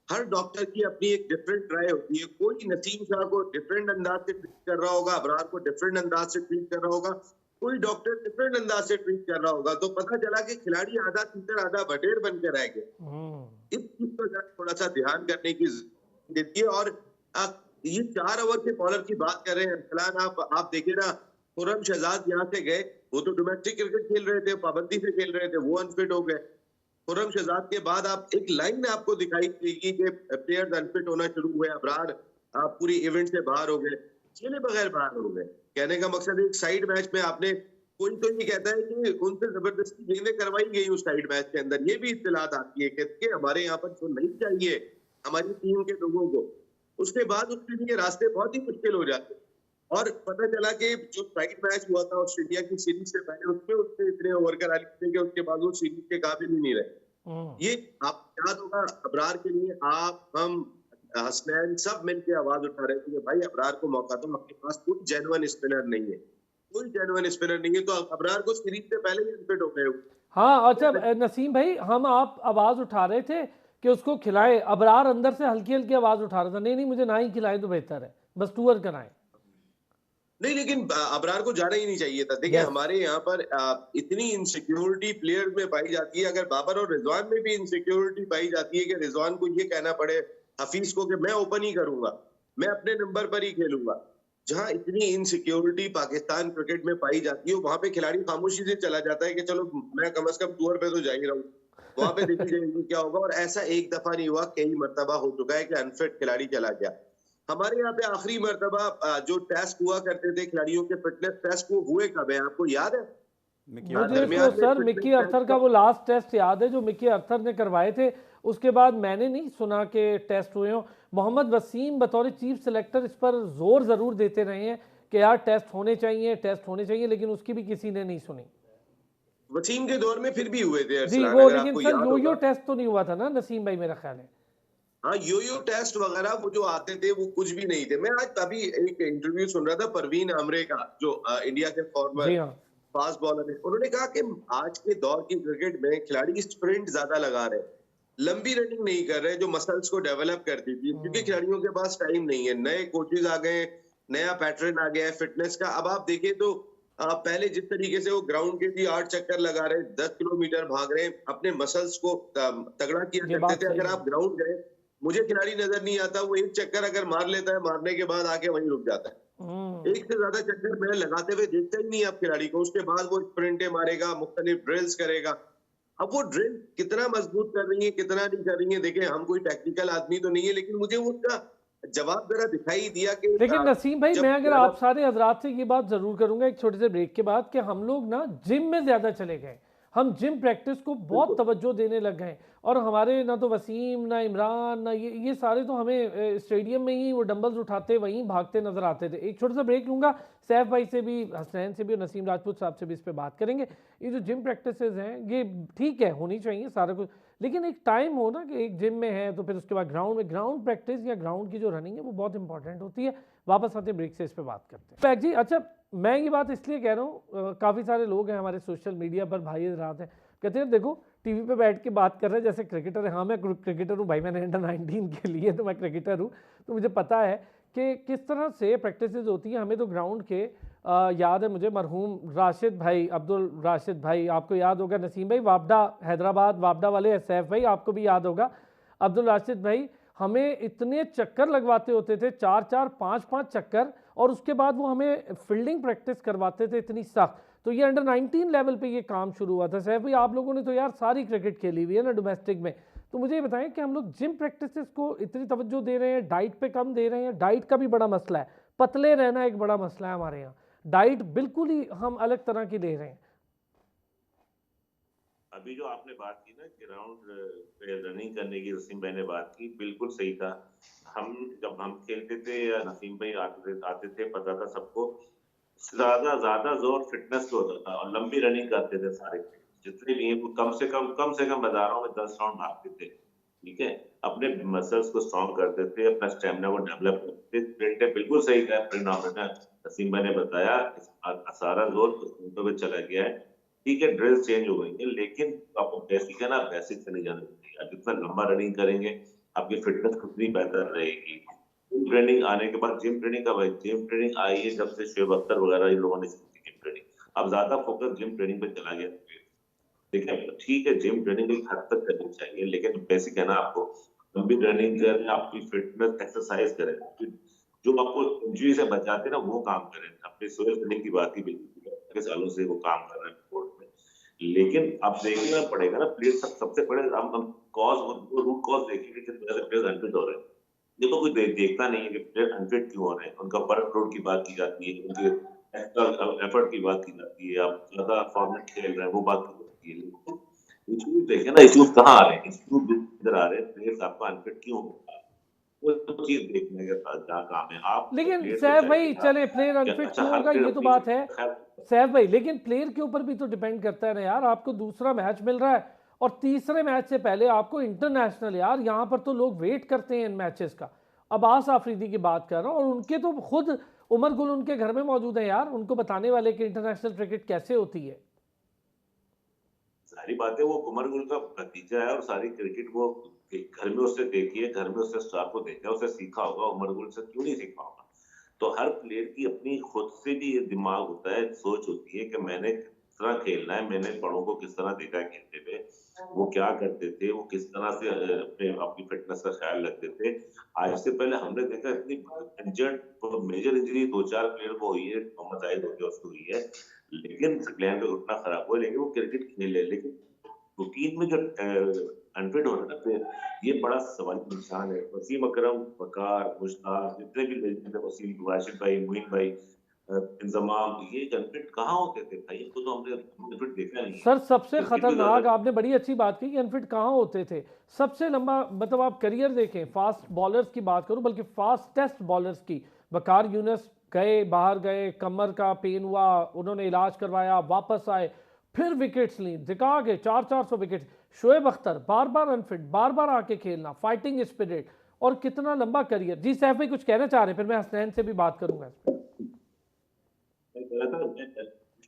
हर डॉक्टर की अपनी एक डिफरेंट राय होती है। कोई नसीम शाह को डिफरेंट अंदाज से ट्रीट कर रहा होगा, अबरार को डिफरेंट अंदाज से ट्रीट कर रहा होगा, कोई डॉक्टर डिफरेंट अंदाज से ट्रीट कर रहा होगा, तो पता चला कि खिलाड़ी आधा तीतर आधा बटेर बन के रह गए। इस चीज पर थोड़ा सा ध्यान करने की देती है। और ये 4 ओवर के बॉलर की बात कर रहे हैं अरसलान, आप देखिए ना, खुर्रम शहजाद यहाँ से गए, वो तो डोमेस्टिक क्रिकेट खेल रहे थे, पाबंदी से खेल रहे थे, वो अनफिट हो गए। खुर्रम शहजाद के बाद आप एक लाइन आपको दिखाई देगी कि प्लेयर्स अनफिट होना शुरू हुए, अबरार पूरी इवेंट से बाहर हो गए, खेले बगैर बाहर हो गए। कहने का मकसद एक साइड मैच में आपने, कोई तो ये कहता है कि उनसे जबरदस्ती गेंदें करवाई गई उस साइड मैच के अंदर। ये भी इत्तलात आती है कि हमारे यहाँ पर जो नहीं चाहिए हमारी टीम के लोगों को, उसके बाद उसके लिए रास्ते बहुत ही मुश्किल हो जाते हैं। और पता चला कि जो साइड मैच हुआ था ऑस्ट्रेलिया की सीरीज से पहले, उसमें उसने इतने ओवर करा लिए कि उसके बाद वो सीरीज के काबिल ही नहीं रहे। ये आप याद होगा, अबरार के लिए आप, हम, हसनैन सब मिलकर आवाज उठा रहे थे कि भाई अबरार को मौका दो, आपके पास कोई जेन्युइन स्पिनर नहीं है, कोई जेन्युइन स्पिनर नहीं है। तो अबरार को सीरीज से पहले ही अनफिट हो गए। हाँ, अच्छा नसीम भाई, हम आप आवाज उठा रहे थे कि उसको खिलाए, अबरार अंदर से हल्की हल्की आवाज उठा रहा था, नहीं मुझे ना ही खिलाए तो बेहतर है, बस टूर कराएं। नहीं, लेकिन अबरार को जाना ही नहीं चाहिए था। देखिए, हमारे यहाँ पर इतनी इनसिक्योरिटी प्लेयर्स में पाई जाती है। अगर बाबर और रिजवान में भी इनसिक्योरिटी पाई जाती है कि रिजवान को ये कहना पड़े हफीज को कि मैं ओपन ही करूंगा, मैं अपने नंबर पर ही खेलूंगा, जहां इतनी इनसिक्योरिटी पाकिस्तान क्रिकेट में पाई जाती है, वहां पे खिलाड़ी खामोशी से चला जाता है कि चलो मैं कम से कम टूर पे तो जा ही रहा हूँ, वहां पे देखी जाएगी क्या होगा। और ऐसा एक दफा नहीं हुआ, कई मरतबा हो चुका है कि अनफिट खिलाड़ी चला गया। हमारे यहाँ पे आखिरी मर्तबा जो टेस्ट हुआ करते थे खिलाड़ियों के, फिटनेस टेस्ट, वो हुए कब है, आपको याद है? मुझे तो सर मिक्की अर्थर का वो लास्ट टेस्ट याद है जो मिक्की अर्थर ने करवाए थे, उसके बाद मैंने नहीं सुना कि टेस्ट हुए हों। मोहम्मद वसीम बतौर चीफ सेलेक्टर इस पर जोर ज़रूर देते रहे हैं कि यार टेस्ट होने चाहिए, टेस्ट होने चाहिए, लेकिन उसकी भी किसी ने नहीं सुनी। वसीम के दौर में फिर भी हुए थे जी वो, लेकिन सर यो टेस्ट तो नहीं हुआ था ना नसीम भाई, मेरा ख्याल है। हाँ, यो टेस्ट वगैरह वो जो आते थे वो कुछ भी नहीं थे। मैं आज अभी एक इंटरव्यू सुन रहा था परवीन आमरे का, जो इंडिया के फॉर्मर फास्ट बॉलर है। उन्होंने कहा कि आज के दौर की क्रिकेट में खिलाड़ी स्प्रिंट ज्यादा लगा रहे, लंबी रनिंग नहीं कर रहे जो मसल्स को डेवलप करती थी, क्योंकि खिलाड़ियों के पास टाइम नहीं है। नए कोचेज आ गए, नया पैटर्न आ गया है फिटनेस का। अब आप देखें तो पहले जिस तरीके से वो ग्राउंड के भी 8 चक्कर लगा रहे, 10 किलोमीटर भाग रहे, अपने मसल्स को तगड़ा किया करते थे। अगर आप ग्राउंड गए मुझे खिलाड़ी नजर नहीं आता, वो एक चक्कर अगर मार लेता है, मारने के बाद आके वहीं रुक जाता है। एक से ज्यादा चक्कर मैं लगाते हुए देखता ही नहीं आप खिलाड़ी को। उसके बाद वो स्प्रिंटे मारेगा, मुख्तलिफ ड्रिल्स करेगा। अब वो ड्रिल कितना मजबूत कर रही है, कितना नहीं कर रही है, देखिए हम कोई टेक्निकल आदमी तो नहीं है, लेकिन मुझे उसका जवाब जरा दिखाई दिया कि लेकिन नसीम भाई, मैं अगर आप सारे हजरात से ये बात जरूर करूंगा एक छोटे से ब्रेक के बाद, कि हम लोग ना जिम में ज्यादा चले गए, हम जिम प्रैक्टिस को बहुत तवज्जो देने लग गए, और हमारे ना तो वसीम, ना इमरान, ना ये सारे तो हमें स्टेडियम में ही वो डंबल्स उठाते वहीं भागते नजर आते थे। एक छोटा सा ब्रेक लूंगा, सैफ भाई से भी, हसनैन से भी और नसीम राजपूत साहब से भी इस पर बात करेंगे। ये जो जिम प्रैक्टिसेस हैं ये ठीक है, होनी चाहिए सारा कुछ, लेकिन एक टाइम हो ना कि एक जिम में है तो फिर उसके बाद ग्राउंड में ग्राउंड प्रैक्टिस या ग्राउंड की जो रनिंग है वो बहुत इंपॉर्टेंट होती है। वापस आते ब्रेक से इस पर बात करते हैं। पैक जी, अच्छा मैं ये बात इसलिए कह रहा हूँ, काफ़ी सारे लोग हैं हमारे सोशल मीडिया पर भाई रात हैं, कहते हैं देखो टीवी पे बैठ के बात कर रहे हैं जैसे क्रिकेटर है। हाँ मैं क्रिकेटर हूँ भाई, मैंने अंडर-19 के लिए तो मैं क्रिकेटर हूँ, तो मुझे पता है कि किस तरह से प्रैक्टिसेस होती हैं। हमें तो ग्राउंड के याद है, मुझे मरहूम राशिद भाई, अब्दुल राशिद भाई, आपको याद होगा, नसीम भाई वापडा हैदराबाद वापडा वाले, सैफ भाई आपको भी याद होगा, अब्दुल राशिद भाई हमें इतने चक्कर लगवाते होते थे, 4-4 5-5 चक्कर, और उसके बाद वो हमें फील्डिंग प्रैक्टिस करवाते थे इतनी सख्त। तो ये अंडर-19 लेवल पे ये काम शुरू हुआ था। सैफ भाई आप लोगों ने तो यार सारी क्रिकेट खेली हुई है ना डोमेस्टिक में, तो मुझे ये बताएं कि हम लोग जिम प्रैक्टिसेस को इतनी तवज्जो दे रहे हैं, डाइट पे कम दे रहे हैं। डाइट का भी बड़ा मसला है, पतले रहना एक बड़ा मसला है हमारे यहाँ, डाइट बिल्कुल ही हम अलग तरह की ले रहे हैं। अभी जो आपने बात की ना ग्राउंड पे रनिंग करने की, नसीम भाई ने बात की, बिल्कुल सही कहा। हम जब हम खेलते थे या नसीम भाई आते थे पता था सबको, ज्यादा जोर फिटनेस पे होता था और लंबी रनिंग करते थे सारे जितने भी हैं, वो कम से कम बाजारों में 10 राउंड भागते थे। ठीक है, अपने मसल्स को स्ट्रॉन्ग करते थे, अपना स्टेमिना को डेवलप करते थे। स्प्रिंट बिल्कुल सही कहा प्रिंट, नसीम भाई ने बताया सारा जोर स्प्रिंटों पे चला गया है। ठीक है, ड्रिल्स चेंज हो गई है, लेकिन आपको बेसिक है ना, बेसिक से नहीं जाना चाहिए। आप जितना लंबा रनिंग करेंगे आपकी फिटनेस उतनी बेहतर रहेगी। जिम ट्रेनिंग आने के बाद, जिम ट्रेनिंग का भाई, जिम ट्रेनिंग आई है जब से शोएब अख्तर वगैरह इन लोगों ने जिम ट्रेनिंग, अब ज्यादा फोकस जिम ट्रेनिंग पे चला गया। देखिए ठीक है, जिम ट्रेनिंग एक हद तक करनी चाहिए, लेकिन बेसिक है ना, आपको लंबी रनिंग करें, आपकी फिटनेस एक्सरसाइज करें, जो आपको इंजरी से बचाते ना वो काम करें। अपने सोहेल ट्रेनिंग की बात की, बिल्कुल सालों से वो काम कर रहे हैं स्पोर्ट में, लेकिन अब देखना पड़ेगा ना प्लेयर सबसे बड़े हम रूट कॉज देखेंगे किस वजह से प्लेयर अनफिट हो रहे हैं। देखो कोई देखता नहीं है कि प्लेयर अनफिट क्यों हो रहे हैं। उनका वर्कलोड की बात की जाती है, उनके एक्स्ट्रा एफर्ट की बात की जाती है, आप ज्यादा फॉर्मेट खेल रहे हैं वो बात की जाती है। इश्यूज देखे ना, इश्यूज कहाँ आ रहे हैं, इश्यूज इधर आ रहे हैं, प्लेयर्स आपका अनफिट क्यों हो रहा है, वो चीज देखने के साथ जहाँ काम है। आप लेकिन सैफ भाई चले प्लेयर अनफिट क्यों होगा ये तो बात है सैफ भाई, लेकिन प्लेयर के ऊपर भी तो डिपेंड करता है ना यार। आपको दूसरा मैच मिल रहा है और तीसरे मैच से पहले आपको इंटरनेशनल, यार यहाँ पर तो लोग वेट करते हैं इन मैचेस का। अब्बास आफरीदी की बात कर रहा हूँ, और उनके तो खुद उमर गुल उनके घर में मौजूद है यार, उनको बताने वाले कि इंटरनेशनल क्रिकेट कैसे होती है। सारी बातें, वो उमर गुल का भतीजा है और सारी क्रिकेट वो घर में उससे देखी है, घर में उससे स्टार को देखा है, उससे सीखा होगा। उमर गुल से क्यों नहीं सीखा होगा। तो हर प्लेयर की अपनी खुद से भी दिमाग होता है, सोच होती है कि मैंने किस तरह खेलना है, मैंने बड़ों को किस तरह देखा खेलते थे, वो क्या करते थे, वो किस तरह से अपने आपकी फिटनेस का ख्याल रखते थे। आज से पहले हमने देखा इतनी इंजर्ड मेजर इंजरी 2-4 प्लेयर को हुई है, मोहम्मद जाहिद हो गया उसको हुई है, लेकिन ग्लैंड का घुटना खराब हुआ, लेकिन वो क्रिकेट खेले। लेकिन रूटीन में जो अनफिट हो रहा है ना, ये बड़ा सवालिया निशान है। वसीम अकरम, वकार, मुश्ताक, जितने भी लेजेंड है, वसीम, राशिद भाई, मोइन भाई, इंजमाम, ये अनफिट कहाँ होते थे भाई, इनको तो हमने अनफिट देखा नहीं है। सर सबसे खतरनाक, आपने बड़ी अच्छी बात की कि अनफिट कहाँ होते थे। सबसे लंबा, मतलब आप करियर देखें, फास्ट बॉलर्स की बात करूं, बल्कि फास्टेस्ट बॉलर्स की, वकार यूनुस गए, बाहर गए, कमर का पेन हुआ, उन्होंने इलाज करवाया, वापस आए, फिर विकेट्स ली, दिखा के 400 विकेट। शोएब अख्तर बार बार अनफिट, बार बार आके खेलना, फाइटिंग स्पिरिट, और कितना लंबा करियर। जी सैफ भाई कुछ कहना चाह रहे हैं, फिर मैं हसनैन से भी बात करूंगा।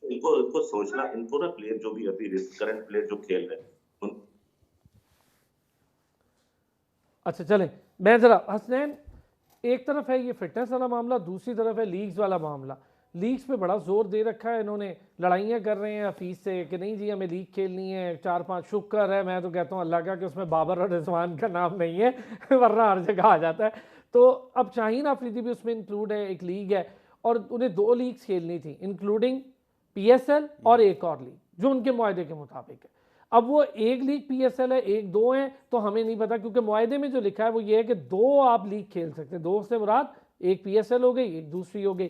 इनको सोचना, इनको ना प्लेयर जो भी अभी करंट प्लेयर जो खेल रहे हैं। अच्छा चलें, मैं जरा हसनैन, एक तरफ है ये फिटनेस वाला मामला, दूसरी तरफ है लीग्स वाला मामला। लीग्स पे बड़ा जोर दे रखा है इन्होंने, लड़ाइयाँ कर रहे हैं हफीज़ से कि नहीं जी हमें लीग खेलनी है, 4-5 शुक्र है, मैं तो कहता हूँ अल्लाह का कि उसमें बाबर और रिजवान का नाम नहीं है वरना हर जगह आ जाता है। तो अब शाहीन अफरीदी भी उसमें इंक्लूड है, एक लीग है और उन्हें 2 लीग्स खेलनी थी इंक्लूडिंग PSL और एक और लीग जो उनके मुआहदे के मुताबिक है। अब वो एक लीग PSL है, एक 2 है, तो हमें नहीं पता क्योंकि मुआहदे में जो लिखा है वो ये है कि 2 आप लीग खेल सकते हैं। 2 से मुराद एक PSL हो गई, एक दूसरी हो गई।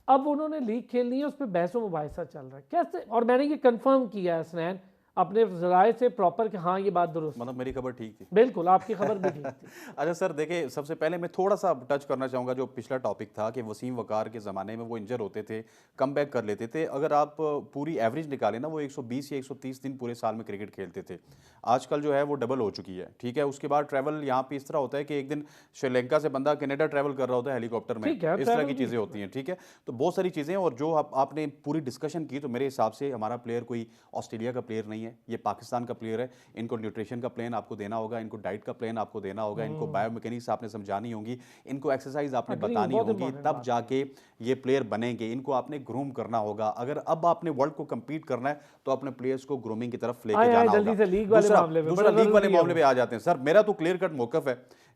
अब उन्होंने लीग खेलनी है, उस पर बहस व मुबाहिसा चल रहा है कैसे, और मैंने ये कंफर्म किया है स्नैन अपने ज़राए से प्रॉपर कि हाँ ये बात दुरुस्त, मतलब मेरी खबर ठीक थी। बिल्कुल आपकी खबर भी ठीक थी। अच्छा सर, देखिए सबसे पहले मैं थोड़ा सा टच करना चाहूँगा जो पिछला टॉपिक था कि वसीम वकार के ज़माने में वो इंजर होते थे, कम बैक कर लेते थे। अगर आप पूरी एवरेज निकालें ना, वो 120 या 130 दिन पूरे साल में क्रिकेट खेलते थे। आजकल जो है वो डबल हो चुकी है, ठीक है। उसके बाद ट्रैवल यहाँ पे इस तरह होता है कि एक दिन श्रीलंका से बंदा कनाडा ट्रैवल कर रहा होता है हेलीकॉप्टर में, ठीक है, इस तरह travel की भी चीज़ें होती हैं, ठीक है। तो बहुत सारी चीज़ें, और जो आपने पूरी डिस्कशन की, तो मेरे हिसाब से हमारा प्लेयर कोई ऑस्ट्रेलिया का प्लेयर नहीं है, ये पाकिस्तान का प्लेयर है। इनको न्यूट्रिशन का प्लान आपको देना होगा, इनको डाइट का प्लान आपको देना होगा, इनको बायोमैकेनिक्स आपने समझानी होंगी, इनको एक्सरसाइज आपने Agree, बतानी बहुत होगी, important तब बात जाके ये प्लेयर बनेंगे। इनको आपने ग्रूम करना होगा। अगर अब आपने वर्ल्ड को compete करना है तो अपने प्लेयर्स को ग्रूमिंग की तरफ लेके आए जाना जल्दी होगा। से लीग वाले मामले में, दूसरा बड़ा लीग वाले जरूरी है मामले पे आ जाते हैं। सर मेरा तो क्लियर कट मौकफ है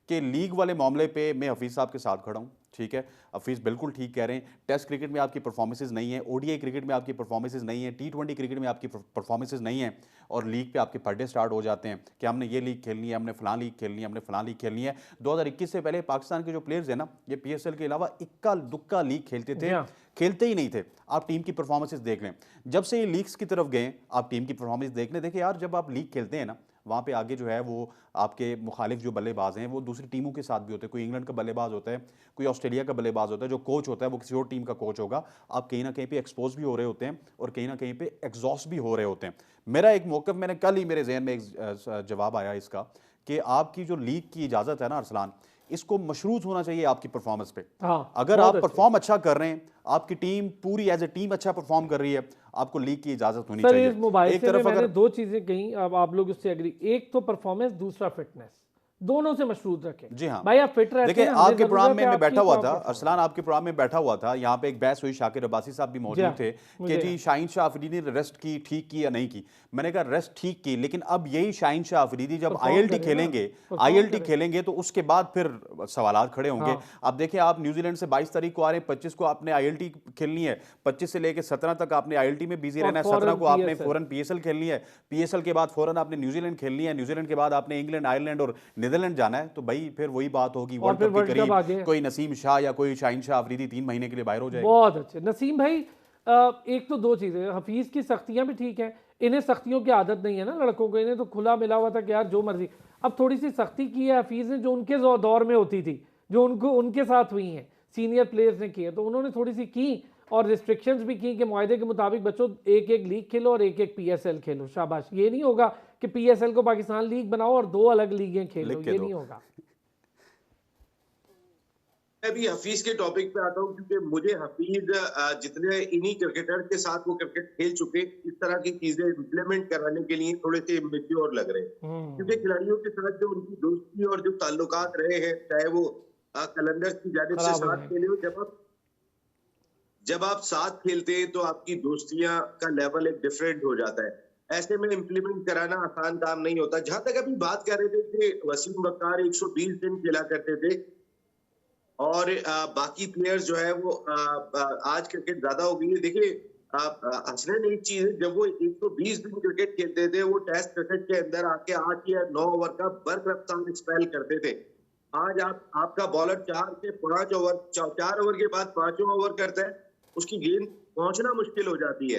कि लीग वाले मामले पे मैं हफीज़ साहब के साथ खड़ा हूँ, ठीक है। हफीज़ बिल्कुल ठीक कह रहे हैं। टेस्ट क्रिकेट में आपकी परफॉर्मेंसेज नहीं है, ODI क्रिकेट में आपकी परफॉर्मेंसेज नहीं है, T20 क्रिकेट में आपकी परफॉर्मेंसेज नहीं है, और लीग पे आपके पर्डे स्टार्ट हो जाते हैं कि हमने ये लीग खेलनी है, हमने फलां लीग खेलनी है, हमने फलां लीग खेलनी है। 2021 से पहले पाकिस्तान के जो प्लेयर्स हैं ना, ये PSL के अलावा इक्का दुक्का लीग खेलते थे, खेलते ही नहीं थे। आप टीम की परफॉर्मेंसेज देख लें, जब से ये लीग्स की तरफ गए आप टीम की परफॉर्मेंस देख लें। देखिए यार, जब आप लीग खेलते हैं ना, वहाँ पे आगे जो है वो आपके मुखालिफ जो बल्लेबाज हैं वो दूसरी टीमों के साथ भी होते हैं। कोई इंग्लैंड का बल्लेबाज होता है, कोई ऑस्ट्रेलिया का बल्लेबाज होता है, जो कोच होता है वो किसी और टीम का कोच होगा। आप कहीं ना कहीं पे एक्सपोज भी हो रहे होते हैं और कहीं ना कहीं पे एग्जॉस्ट भी हो रहे होते हैं। मेरा एक मौक़िफ़, मैंने कल ही मेरे जहन में एक जवाब आया इसका कि आपकी जो लीग की इजाज़त है ना अरसलान, इसको मशरूत होना चाहिए आपकी परफॉर्मेंस पे। अगर आप परफॉर्म अच्छा कर रहे हैं, आपकी टीम पूरी एज ए टीम अच्छा परफॉर्म कर रही है, आपको लीग की इजाजत होनी चाहिए। इस मुबाहिसे में मैंने 2 चीजें कही, अब आप लोग उससे एग्री, एक तो परफॉर्मेंस, दूसरा फिटनेस, दोनों से मशरूत रखें। जी हाँ भाई आप फिट रहते देखिए, हैं, आपके प्रोग्राम में मैं बैठा हुआ था, अरसलान आपके प्रोग्राम में बैठा हुआ था, यहाँ पे एक बहस हुई, शाकिर अब्बासी साहब भी मौजूद थे कि जी शाहीन शाह अफरीदी ने रेस्ट की, ठीक की या नहीं की। मैंने कहा रेस्ट ठीक की, लेकिन अब यही शाहीन शाह अफरीदी जब ILT खेलेंगे तो उसके बाद फिर सवालात खड़े होंगे। अब देखिए, आप न्यूजीलैंड से 22 तारीख को आ रहे हैं, 25 को आपने ILT खेलनी है, 25 से लेकर 17 तक आपने ILT में बिजी रहना है, 17 को आपने फौरन PSL खेलनी है, PSL के बाद फौरन आपने न्यूजीलैंड खेलनी है, न्यूजीलैंड के बाद आपने इंग्लैंड, आयरलैंड और नीदरलैंड जाना है। तो भाई फिर वही बात होगी, वर्ल्ड कप के करीब कोई नसीम शाह या कोई शाहीन शाह अफरीदी 3 महीने के लिए बाहर हो जाएगा। बहुत अच्छे नसीम भाई। एक तो 2 चीज़ें, हफीज़ की सख्तियां भी ठीक हैं, इन्हें सख्तियों की आदत नहीं है ना लड़कों को, इन्हें तो खुला मिला हुआ था कि यार जो मर्जी। अब थोड़ी सी सख्ती की है हफीज़ ने, जो उनके दौर में होती थी, जो उनके साथ हुई हैं, सीनियर प्लेयर्स ने की है, तो उन्होंने थोड़ी सी की और रिस्ट्रिक्शंस भी की कि मुआहदे के मुताबिक बच्चों एक एक लीग खेलो और एक एक PSL खेलो। शाबाश, ये नहीं होगा कि PSL को पाकिस्तान लीग बनाओ और 2 अलग लीगें खेलो, ये नहीं होगा। मैं भी हफीज के टॉपिक पे आता हूँ क्योंकि मुझे हफीज जितने इन्हीं क्रिकेटर के साथ वो क्रिकेट खेल चुके, इस तरह की चीजें इम्प्लीमेंट कराने के लिए थोड़े से इमेच्योर लग रहे हैं। क्योंकि खिलाड़ियों के साथ जो उनकी दोस्ती और जो ताल्लुकात रहे हैं, चाहे वो कलंदर्स की जानिब से साथ खेले हो, जब आप साथ खेलते हैं तो आपकी दोस्तियां का लेवल एक डिफरेंट हो जाता है। ऐसे में इम्प्लीमेंट कराना आसान काम नहीं होता। जहां तक अभी बात कर रहे थे कि वसीम वकार 120 दिन खेला करते थे और बाकी प्लेयर्स जो है वो आज क्रिकेट ज्यादा हो गई है। देखिए हसनैन, एक चीज है, जब वो 120 दिन क्रिकेट खेलते थे, वो टेस्ट क्रिकेट के अंदर आके 8 या 9 ओवर का बर रफ्तार स्पेल करते थे। आज आपका बॉलर 4 से 5 ओवर, 4 ओवर के बाद 5वां ओवर करता है, उसकी गेंद पहुंचना मुश्किल हो जाती है।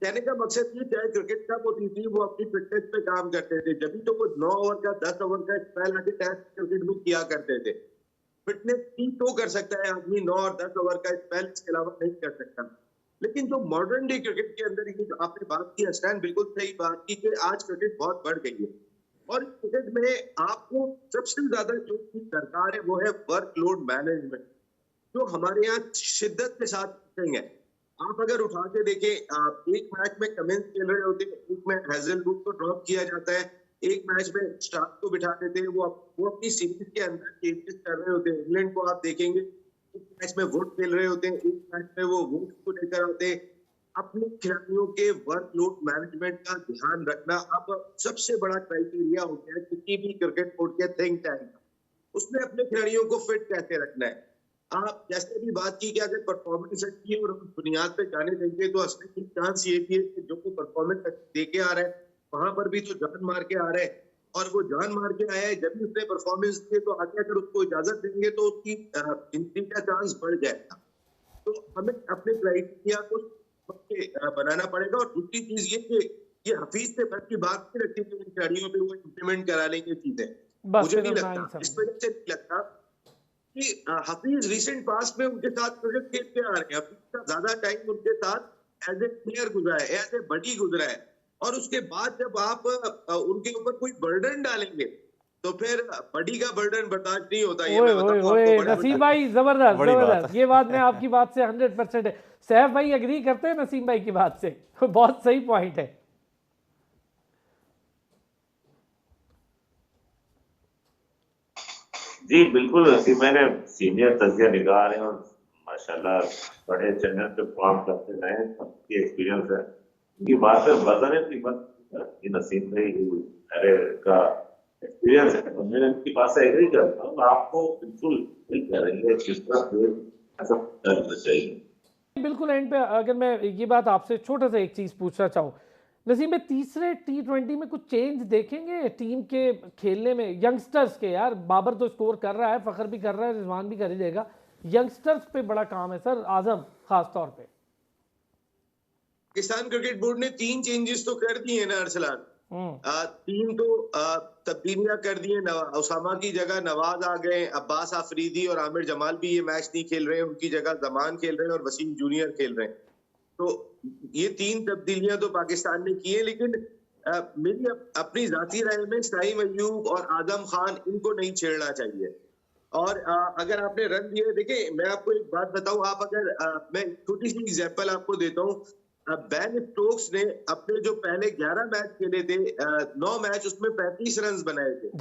कहने का मकसद ये, चाहे क्रिकेट कब होती थी, वो अपनी फिटनेस पे काम करते थे, जब भी तो वो 9 ओवर का 10 ओवर का स्पेल आके टेस्ट क्रिकेट में किया करते थे। फिटनेस ही तो कर सकता है आदमी, 9 और 10 ओवर का स्पेल इसके अलावा नहीं कर सकता। लेकिन जो मॉडर्न डे क्रिकेट के अंदर, ये जो आपने बात की हसनैन, बिल्कुल सही बात की कि आज क्रिकेट बहुत बढ़ गई है और क्रिकेट में आपको सबसे ज्यादा जो चीज दरकार है वो है वर्कलोड मैनेजमेंट, जो हमारे यहाँ शिद्दत के साथ है। आप अगर उठा के देखें, एक मैच में कमिंस खेल रहे होते हैं, एक में हैजलवुड को ड्रॉप किया जाता है, एक मैच में स्टार्क को बिठा देते हैं, वो अपनी सीरीज के अंदर चेंजेस कर रहे होते हैं। इंग्लैंड को आप देखेंगे, एक मैच में वोट खेल रहे होते हैं, एक मैच में वो वोट को लेकर आते हैं। अपने खिलाड़ियों के वर्कलोड मैनेजमेंट का ध्यान रखना अब सबसे बड़ा क्राइटेरिया हो गया है किसी भी क्रिकेट बोर्ड के थिंक टैंक का। उसने अपने खिलाड़ियों को फिट कैसे रखना है। आप जैसे भी बात की कि अगर परफॉर्मेंस अच्छी है और हम बुनियाद पे जाने देंगे तो असली की चांस ये भी है कि जो परफॉर्मेंस दे के आ रहा है वहां पर भी तो जान मार के आ रहा है, और वो जान मार के आया है। जब भी उसने परफॉर्मेंस दिए तो आगे अगर उसको इजाजत देंगे तो उसकी एंट्री का चांस बढ़ जाएगा। तो हमें अपने क्राइटेरिया को बनाना पड़ेगा। और दूसरी चीज ये कि ये हफीज से बस की बात नहीं रखती कि इन खिलाड़ियों पे वो इम्प्लीमेंट करा लेंगे चीजें, मुझे नहीं लगता, इस वजह से नहीं लगता कि हफीज रिसेंट पास्ट में उनके साथ प्रोजेक्ट खेलते आ रहे हैं। हफीज का ज्यादा टाइम उनके साथ एज ए प्लेयर गुजरा है, एज ए बडी गुजरा है, और उसके बाद जब आप उनके ऊपर कोई बर्डन डालेंगे तो फिर बडी का बर्डन बर्दाश्त नहीं होता। ये मैं बताऊं आपको, नसीम भाई जबरदस्त बड़ी बात जबरदस्त, ये बात मैं आपकी बात से 100% है। सैफ भाई एग्री करते हैं नसीम भाई की बात से? बहुत सही पॉइंट है। जी बिल्कुल, मैंने सीनियर तजिया निगार हैं और माशाल्लाह बड़े चैनल पे काम करते रहे हैं, सबकी एक्सपीरियंस है। उनकी बात है वजन कीमत नसीम भाई अरे का एक्सपीरियंस है, तो मैं इनकी बात से एग्री करता हूँ। आपको बिल्कुल ठीक करेंगे किस तरह से ऐसा करना चाहिए। बिल्कुल एंड पे अगर मैं ये बात आपसे छोटा सा एक चीज़ पूछना चाहूँ, नसीम भाई तीसरे T20 में कुछ चेंज देखेंगे टीम के खेलने में? यंगस्टर्स के, यार बाबर तो स्कोर कर रहा है, फ़खर भी कर रहा है, रिजवान भी कर ही देगा, यंगस्टर्स पे बड़ा काम है सर, आजम खास तौर पे। पाकिस्तान क्रिकेट बोर्ड ने 3 चेंजेस तो कर दिए ना अरसलान। 3 तो तब्दीलियां कर दी है। उसामा की जगह नवाज आ गए, अब्बास आफरीदी और आमिर जमाल भी ये मैच नहीं खेल रहे हैं, उनकी जगह जमान खेल रहे हैं और वसीम जूनियर खेल रहे हैं। तो ये 3 तब्दीलियां तो पाकिस्तान ने की है, लेकिन मेरी अपनी जाती राय में साइम अयूब और आजम खान इनको नहीं छेड़ना चाहिए। और अगर आपने रन दिए, देखिए मैं आपको एक बात बताऊं, आप अगर मैं छोटी सी एग्जांपल आपको देता हूं। बेन स्टोक्स ने अपने जो पहले 11 मैच खेले थे, 9 मैच उसमें 35 रन बनाए थे।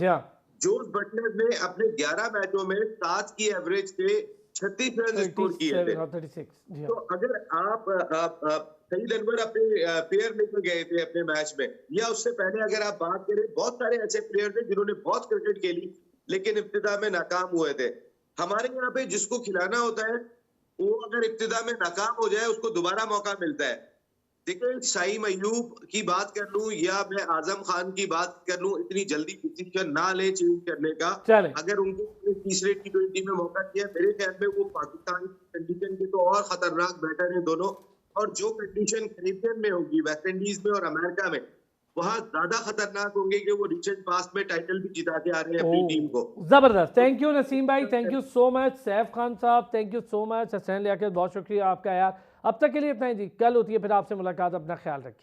जोस बटलर ने अपने 11 मैचों में 7 की एवरेज से 36 रन स्कोर किए थे। तो अगर आप सईद अनवर अपने प्लेयर लेकर गए थे अपने मैच में, या उससे पहले अगर आप बात करें, बहुत सारे ऐसे प्लेयर थे जिन्होंने बहुत क्रिकेट खेली लेकिन इब्तिदा में नाकाम हुए थे। हमारे यहाँ पे जिसको खिलाना होता है वो अगर इब्तिदा में नाकाम हो जाए उसको दोबारा मौका मिलता है। देखिए साइम अयूब की बात कर लूं या मैं आजम खान की बात कर लूं, इतनी जल्दी डिसीजन ना ले चेंज करने का। अगर उनको तीसरे T20 में मौका दिया, मेरे ख्याल में वो पाकिस्तान की कंडीशन के तो और खतरनाक बैटर है दोनों, और जो कंडीशन कैरेबियन में होगी, वेस्ट इंडीज में और अमेरिका में, वहां ज्यादा खतरनाक होंगे कि वो रिसेंट पास्ट में टाइटल भी जिता के आ रहे हैं अपनी टीम को। जबरदस्त, थैंक यू नसीम भाई, thank you so much. Saif Khan साहब thank you so much. Hasnain Liaqat बहुत शुक्रिया आपका यार। अब तक के लिए इतना ही जी, कल होती है फिर आपसे मुलाकात, अपना ख्याल रखिए।